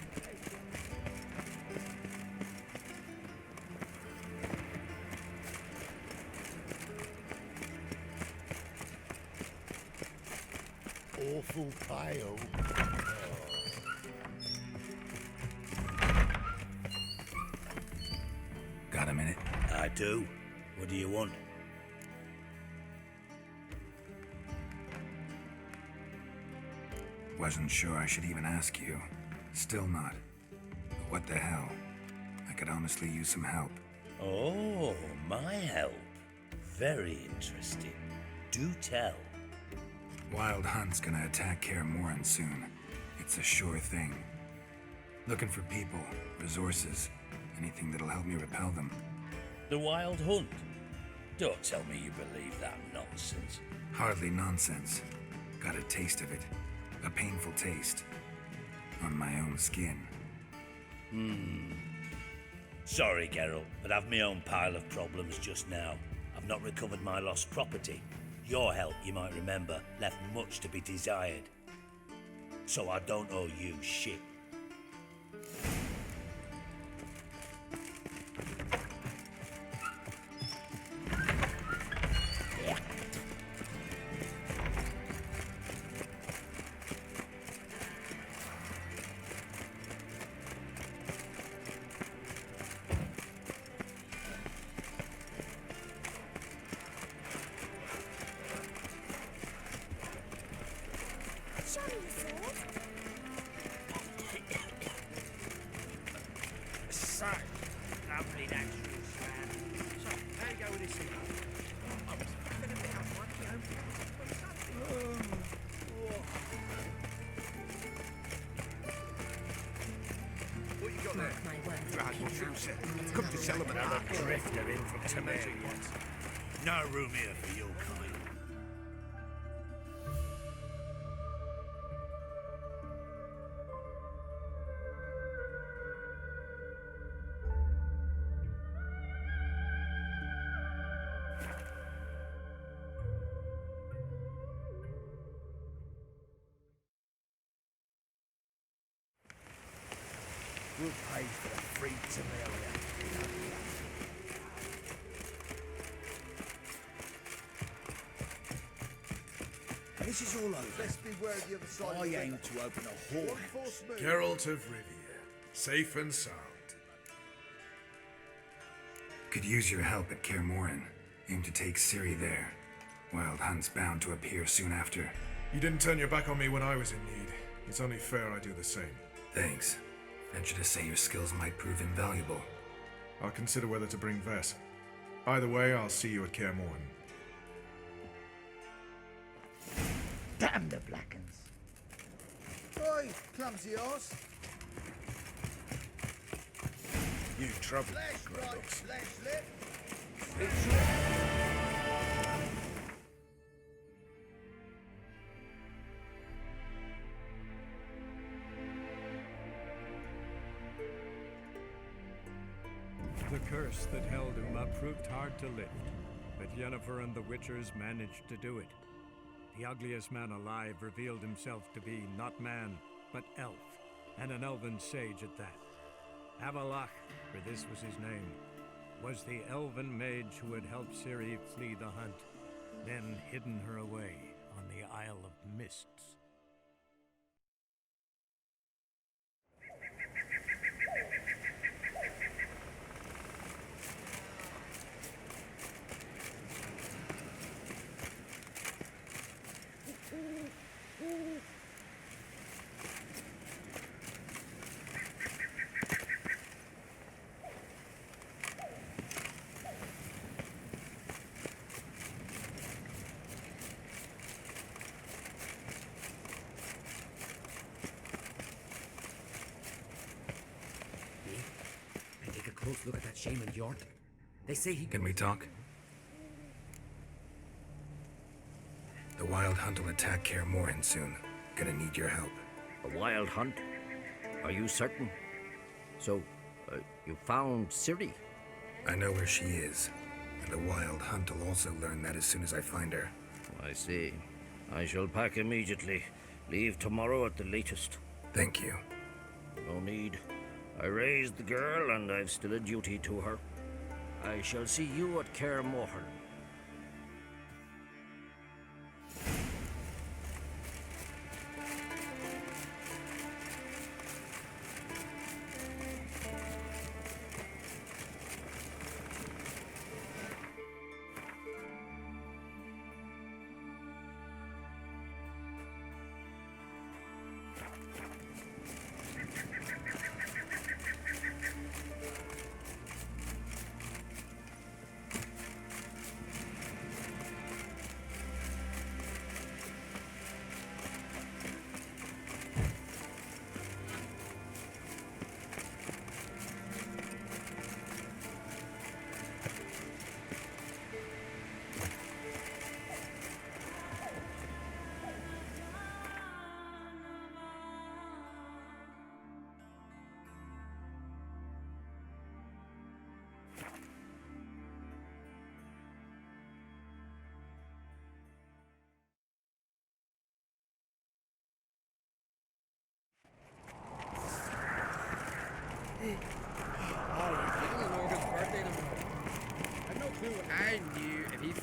Awful pale. Got a minute? I do. What do you want? Wasn't sure I should even ask you. Still not. But what the hell? I could honestly use some help. Oh, my help. Very interesting. Do tell. Wild Hunt's gonna attack Kaer Morhen soon. It's a sure thing. Looking for people, resources, anything that'll help me repel them. The Wild Hunt? Don't tell me you believe that nonsense. Hardly nonsense. Got a taste of it. A painful taste. On my own skin. Sorry, Geralt, but I've my own pile of problems just now. I've not recovered my lost property. Your help, you might remember, left much to be desired. So I don't owe you shit. So, lovely naturals, man. So, how you go with this thing? I was having a bit of one, you know. What you got there? Right, what's you said? Come to sell them another drifter in from Temerians. No room here for your kind. We'll pay for the free Temeria. This is all over. Let's beware the other side. I aim to open a whorehouse. Geralt of Rivia, safe and sound. Could use your help at Kaer Morhen. Aim to take Ciri there. Wild Hunt's bound to appear soon after. You didn't turn your back on me when I was in need. It's only fair I do the same. Thanks. Venture to say your skills might prove invaluable. I'll consider whether to bring Vess. Either way, I'll see you at Kaer Morhen. Damn the Blackens. Oi, clumsy horse. You trouble, Flesh right, Groddox. flesh lip. The curse that held Uma proved hard to lift, but Yennefer and the Witchers managed to do it. The ugliest man alive revealed himself to be not man, but elf, and an elven sage at that. Avalach, for this was his name, was the elven mage who had helped Ciri flee the hunt, then hidden her away on the Isle of Mists. Take a close look at that shaman York. They say he Can we talk? The Wild Hunt will attack Kaer Morhen soon. Gonna need your help. A wild hunt? Are you certain? So, you found Ciri? I know where she is, and the Wild Hunt will also learn that as soon as I find her. I see. I shall pack immediately. Leave tomorrow at the latest. Thank you. No need. I raised the girl, and I've still a duty to her. I shall see you at Kaer Morhen.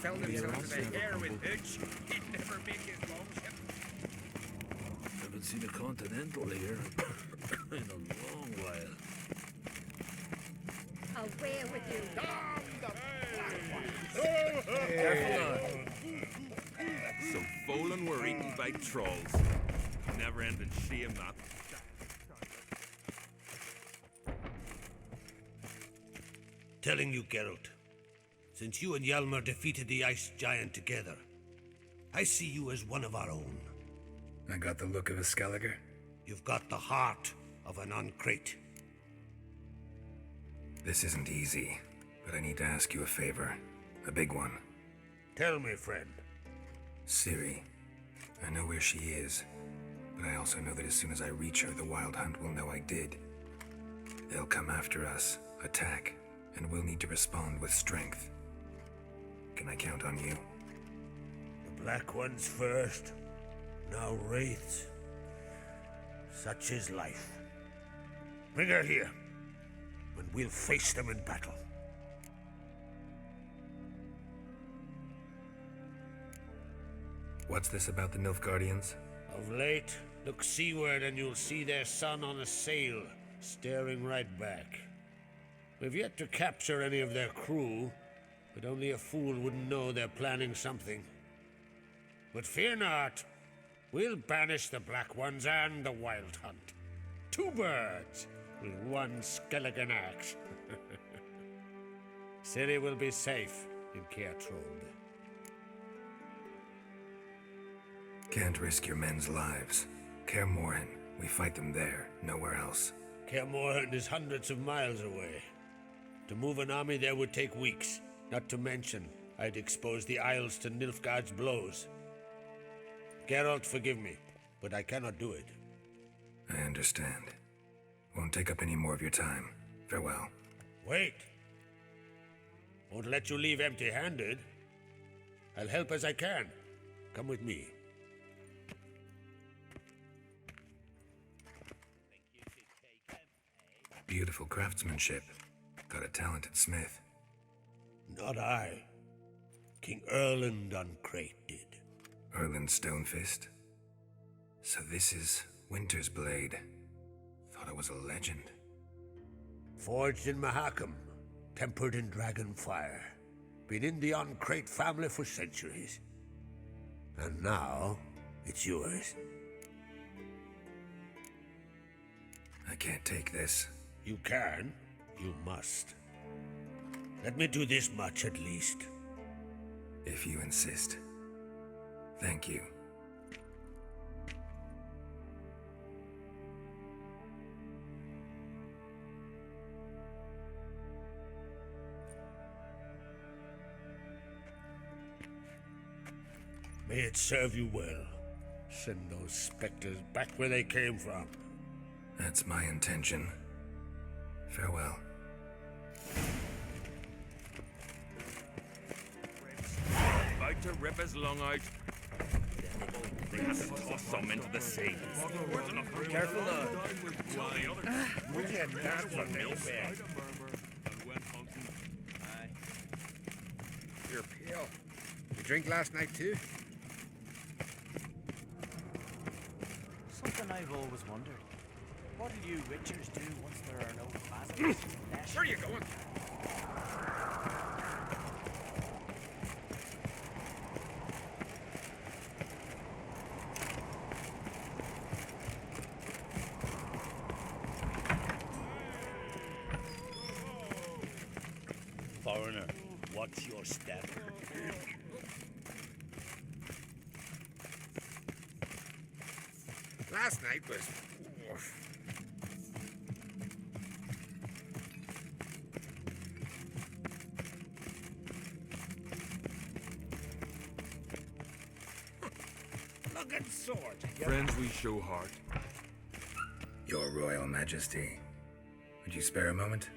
fell himself in the hair with itch. He'd never make his longship. Haven't seen a continental here in a long while. Away with you. Careful now. So Folan were eaten by trolls. Never ending shame, that. Telling you, Geralt, since you and Hjalmar defeated the ice giant together, I see you as one of our own. I got the look of a Skelliger? You've got the heart of an Uncrate. This isn't easy, but I need to ask you a favor. A big one. Tell me, friend. Ciri. I know where she is, but I also know that as soon as I reach her, the Wild Hunt will know I did. They'll come after us, attack, and we'll need to respond with strength. Can I count on you? The Black Ones first, now Wraiths. Such is life. Bring her here, and we'll face them in battle. What's this about the Nilfgaardians? Of late, look seaward and you'll see their sun on a sail, staring right back. We've yet to capture any of their crew, but only a fool wouldn't know they're planning something. But fear not, we'll banish the Black Ones and the Wild Hunt. 2 birds with 1 skeleton axe. Ciri will be safe in Caer Trond. Can't risk your men's lives. Kaer Morhen, we fight them there, nowhere else. Kaer Morhen is hundreds of miles away. To move an army there would take weeks, not to mention I'd expose the Isles to Nilfgaard's blows. Geralt, forgive me, but I cannot do it. I understand. Won't take up any more of your time. Farewell. Wait! Won't let you leave empty-handed. I'll help as I can. Come with me. Beautiful craftsmanship. Got a talented smith. Not I. King Erland Uncrate did. Erland Stonefist? So this is Winter's Blade. Thought it was a legend. Forged in Mahakam, tempered in dragon fire. Been in the Uncrate family for centuries. And now, it's yours. I can't take this. You can. You must. Let me do this much at least. If you insist. Thank you. May it serve you well. Send those specters back where they came from. That's my intention. Farewell. About to rip his lung out. They have to toss some into the sea. Careful now. Would you not for me, man? You're pale. You drink last night too? Something I've always wondered. What do you witchers do once there are no basilics? Where are you going? Foreigner, watch your step. Last night was... Look at sword. Friends we show heart. Your Royal Majesty. Would you spare a moment?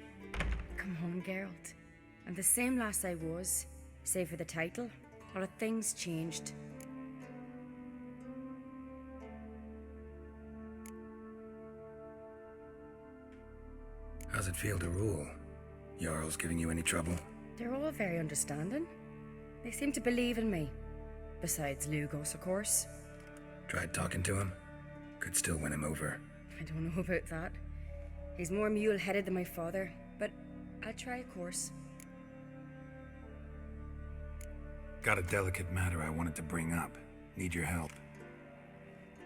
Come home, Geralt. I'm the same lass I was, save for the title. Or have things changed? How's it feel to rule? Jarl's giving you any trouble? They're all very understanding. They seem to believe in me. Besides Lugos, of course. Tried talking to him? Could still win him over. I don't know about that. He's more mule-headed than my father, but I'll try, of course. Got a delicate matter I wanted to bring up. Need your help.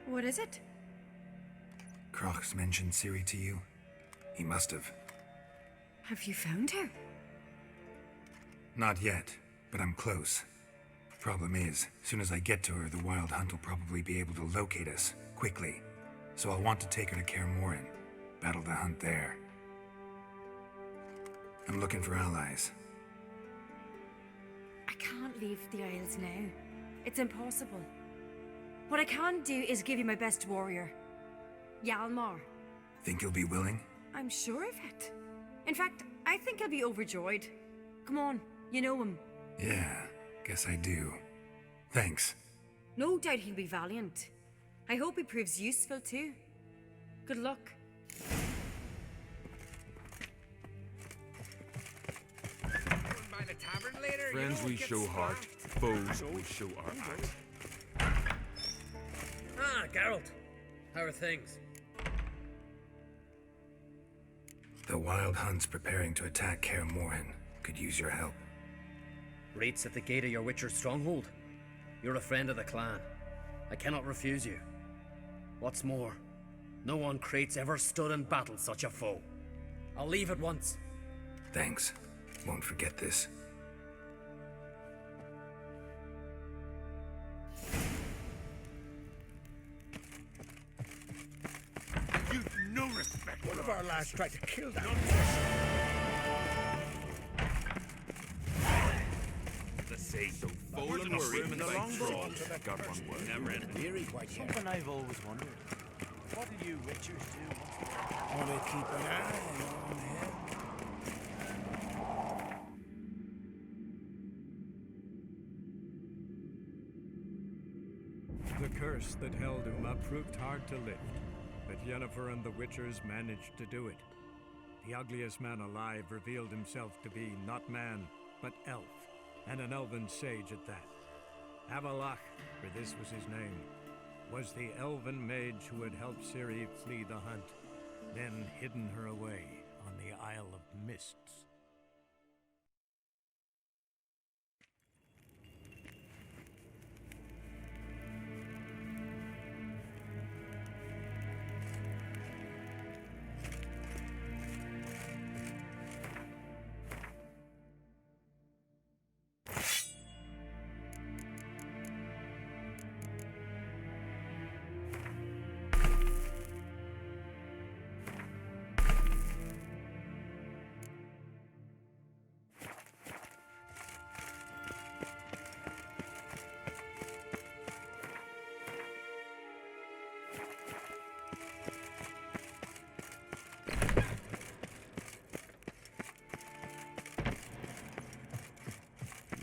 What is it? Kroch's mentioned Ciri to you? He must have. Have you found her? Not yet, but I'm close. Problem is, soon as I get to her, the Wild Hunt will probably be able to locate us, quickly. So I'll want to take her to Kaer Morhen, battle the hunt there. I'm looking for allies. I can't leave the Isles now. It's impossible. What I can do is give you my best warrior, Hjalmar. Think you'll be willing? I'm sure of it. In fact, I think he'll be overjoyed. Come on, you know him. Yeah, guess I do. Thanks. No doubt he'll be valiant. I hope he proves useful too. Good luck. Friends we show heart, foes we show our axe. Ah, Geralt. How are things? The Wild Hunt's preparing to attack Kaer Morhen. Could use your help. Rates at the gate of your Witcher's stronghold. You're a friend of the clan. I cannot refuse you. What's more, no one Krait's ever stood and battled such a foe. I'll leave at once. Thanks. Won't forget this. You've no respect. One of our lads tried to kill that. The say so full and worried in the longbow. Got one word. Never in theory quite yet. Something I've always wondered. What do you Witchers do? Want to keep an eye on him? The curse that held Uma proved hard to lift, but Yennefer and the Witchers managed to do it. The ugliest man alive revealed himself to be not man, but elf, and an elven sage at that. Avalach, for this was his name, was the elven mage who had helped Ciri flee the hunt, then hidden her away on the Isle of Mists.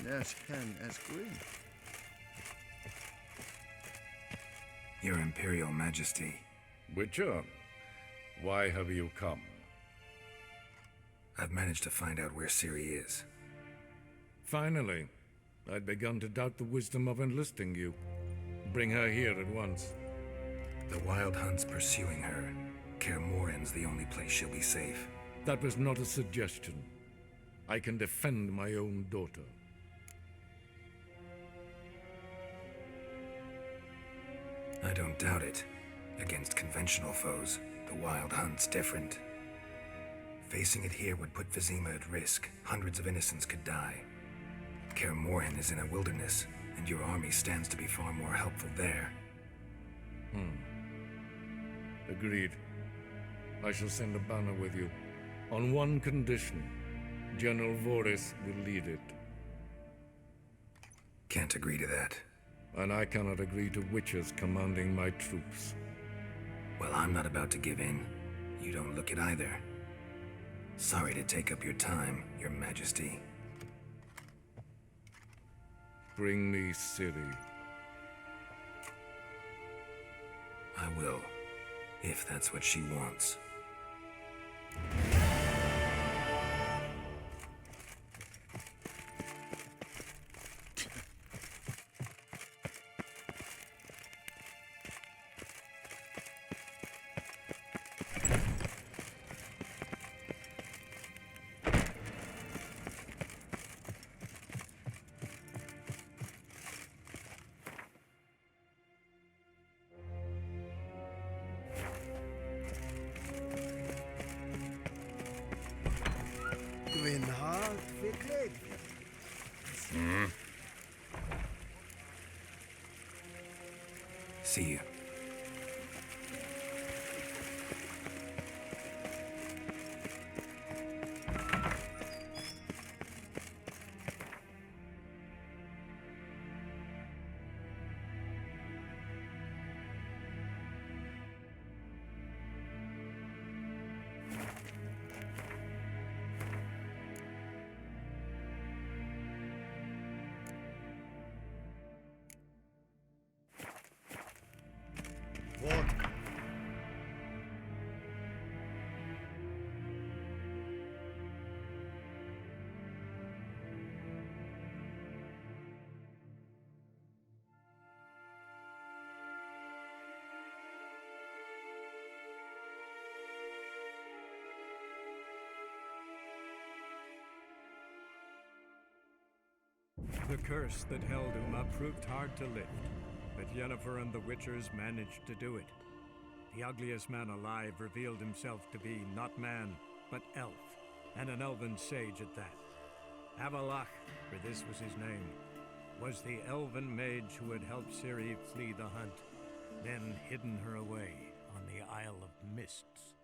Yes, hen as green. Your Imperial Majesty. Witcher, why have you come? I've managed to find out where Ciri is. Finally. I'd begun to doubt the wisdom of enlisting you. Bring her here at once. The Wild Hunt's pursuing her. Kaer Morhen's the only place she'll be safe. That was not a suggestion. I can defend my own daughter. I don't doubt it. Against conventional foes, the Wild Hunt's different. Facing it here would put Vizima at risk. Hundreds of innocents could die. Kaer Morhen is in a wilderness, and your army stands to be far more helpful there. Agreed. I shall send a banner with you. On one condition. General Voris will lead it. Can't agree to that. And I cannot agree to Witchers commanding my troops. Well, I'm not about to give in. You don't look it either. Sorry to take up your time, Your Majesty. Bring me Ciri. I will, if that's what she wants. See you. What? The curse that held Uma proved hard to lift, but Yennefer and the Witchers managed to do it. The ugliest man alive revealed himself to be not man, but elf, and an elven sage at that. Avalach, for this was his name, was the elven mage who had helped Ciri flee the hunt, then hidden her away on the Isle of Mists.